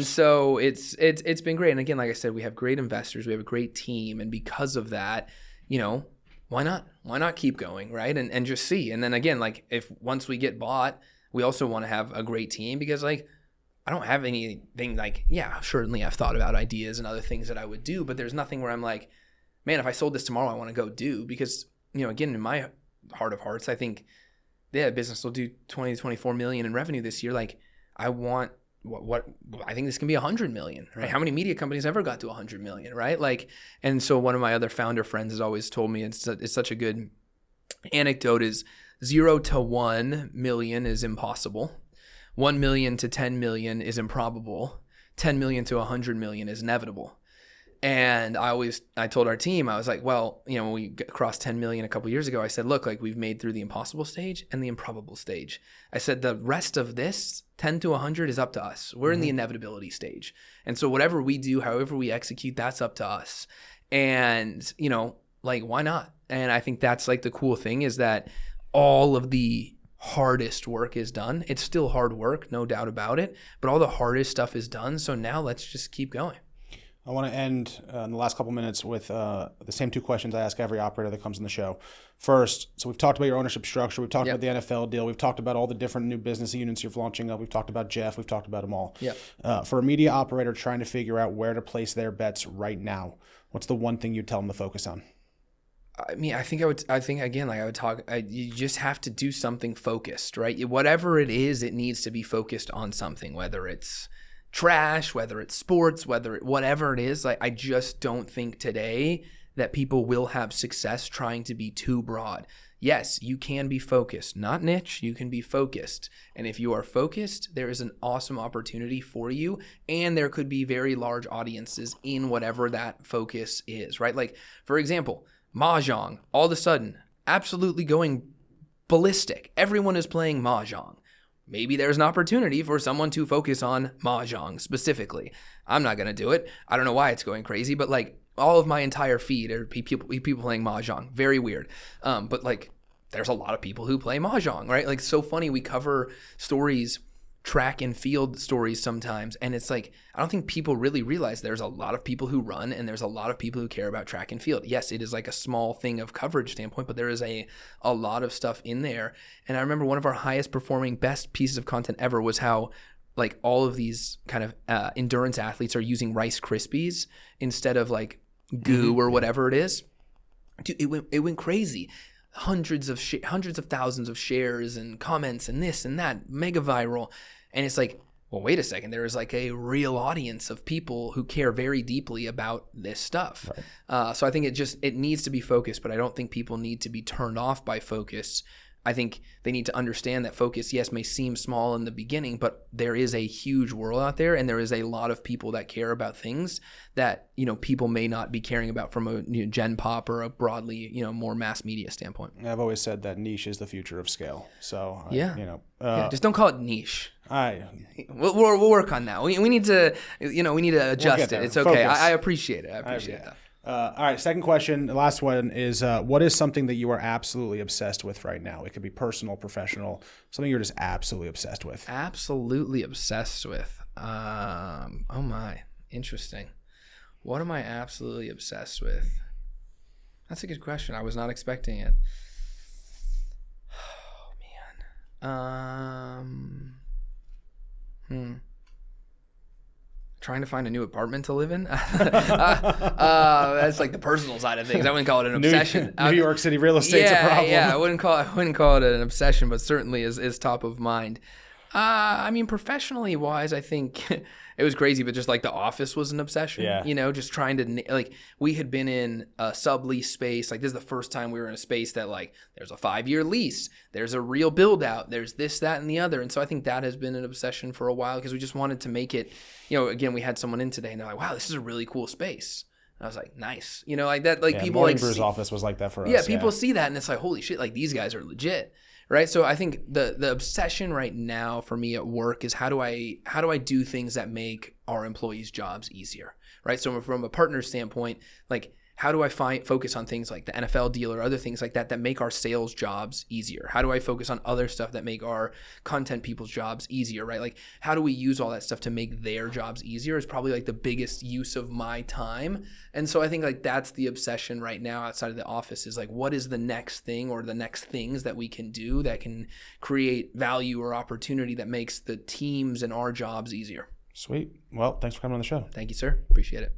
So it's been great. And again, like I said, we have great investors, we have a great team, and because of that, why not keep going, right? And just see. And then again, like, if once we get bought, we also want to have a great team, because, like, I don't have anything like, yeah, certainly I've thought about ideas and other things that I would do, but there's nothing where I'm like, man, if I sold this tomorrow, I want to go do, because, again, in my heart of hearts, I think, yeah, business will do 20 to 24 million in revenue this year. Like, I want what I think this can be 100 million, right? How many media companies ever got to 100 million, right? Like, and so one of my other founder friends has always told me, it's such a good anecdote, is 0 to 1 million is impossible. 1 million to 10 million is improbable. 10 million to 100 million is inevitable. And I told our team, I was like, well, you know, when we crossed 10 million a couple of years ago, I said, look, like we've made through the impossible stage and the improbable stage. I said, the rest of this 10 to 100 is up to us. We're in the inevitability stage. And so whatever we do, however we execute, that's up to us. And, you know, like, why not? And I think that's like the cool thing is that all of the hardest work is done. It's still hard work, no doubt about it, but all the hardest stuff is done. So now let's just keep going. I want to end in the last couple minutes with the same two questions I ask every operator that comes on the show. First, so we've talked about your ownership structure. We've talked about the NFL deal. We've talked about all the different new business units you're launching up. We've talked about Jeff. We've talked about them all. For a media operator trying to figure out where to place their bets right now, what's the one thing you'd tell them to focus on? I mean, you just have to do something focused, right? Whatever it is, it needs to be focused on something, whether it's trash, whether it's sports, whatever it is. Like, I just don't think today that people will have success trying to be too broad. Yes, you can be focused, not niche, you can be focused. And if you are focused, there is an awesome opportunity for you. And there could be very large audiences in whatever that focus is, right? Like, for example, Mahjong, all of a sudden, absolutely going ballistic. Everyone is playing Mahjong. Maybe there's an opportunity for someone to focus on Mahjong specifically. I'm not going to do it. I don't know why it's going crazy, but like all of my entire feed are people playing Mahjong. Very weird. But like there's a lot of people who play Mahjong, right? Like so funny. We cover stories, track and field stories sometimes. And it's like, I don't think people really realize there's a lot of people who run and there's a lot of people who care about track and field. Yes, it is like a small thing of coverage standpoint, but there is a lot of stuff in there. And I remember one of our highest performing, best pieces of content ever was how like all of these kind of endurance athletes are using Rice Krispies instead of like goo or whatever it is. Dude, it went crazy. Hundreds of thousands of shares and comments and this and that, mega viral. And it's like, well, wait a second. There is like a real audience of people who care very deeply about this stuff. Right. So I think it needs to be focused, but I don't think people need to be turned off by focus. I think they need to understand that focus, yes, may seem small in the beginning, but there is a huge world out there, and there is a lot of people that care about things that, you know, people may not be caring about from a gen pop or a broadly, you know, more mass media standpoint. I've always said that niche is the future of scale. So just don't call it niche. We'll work on that. We need to adjust it. It's okay. I appreciate it. I appreciate that. All right, second question. The last one is, what is something that you are absolutely obsessed with right now? It could be personal, professional, something you're just absolutely obsessed with. Absolutely obsessed with. Oh my, interesting. What am I absolutely obsessed with? That's a good question. I was not expecting it. Oh man. Trying to find a new apartment to live in. That's like the personal side of things. I wouldn't call it an obsession. New York City real estate's a problem. Yeah, I wouldn't call it an obsession, but certainly is top of mind. I mean, professionally wise, I think it was crazy, but just like The Office was an obsession. Yeah. You know, just trying to, like, we had been in a sublease space. Like, this is the first time we were in a space that, like, there's a 5-year lease, there's a real build out, there's this, that, and the other. And so I think that has been an obsession for a while because we just wanted to make it, you know, again, we had someone in today and they're like, wow, this is a really cool space. And I was like, nice. You know, like that, like people Morning like. Brew's office was like that for us. Yeah, people see that and it's like, holy shit, like these guys are legit. Right. So I think the obsession right now for me at work is how do I do things that make our employees' jobs easier? Right. So from a partner standpoint, like how do I focus on things like the NFL deal or other things like that make our sales jobs easier? How do I focus on other stuff that make our content people's jobs easier? Right. Like how do we use all that stuff to make their jobs easier is probably like the biggest use of my time. And so I think like that's the obsession right now outside of the office is like, what is the next thing or the next things that we can do that can create value or opportunity that makes the teams and our jobs easier? Sweet. Well, thanks for coming on the show. Thank you, sir. Appreciate it.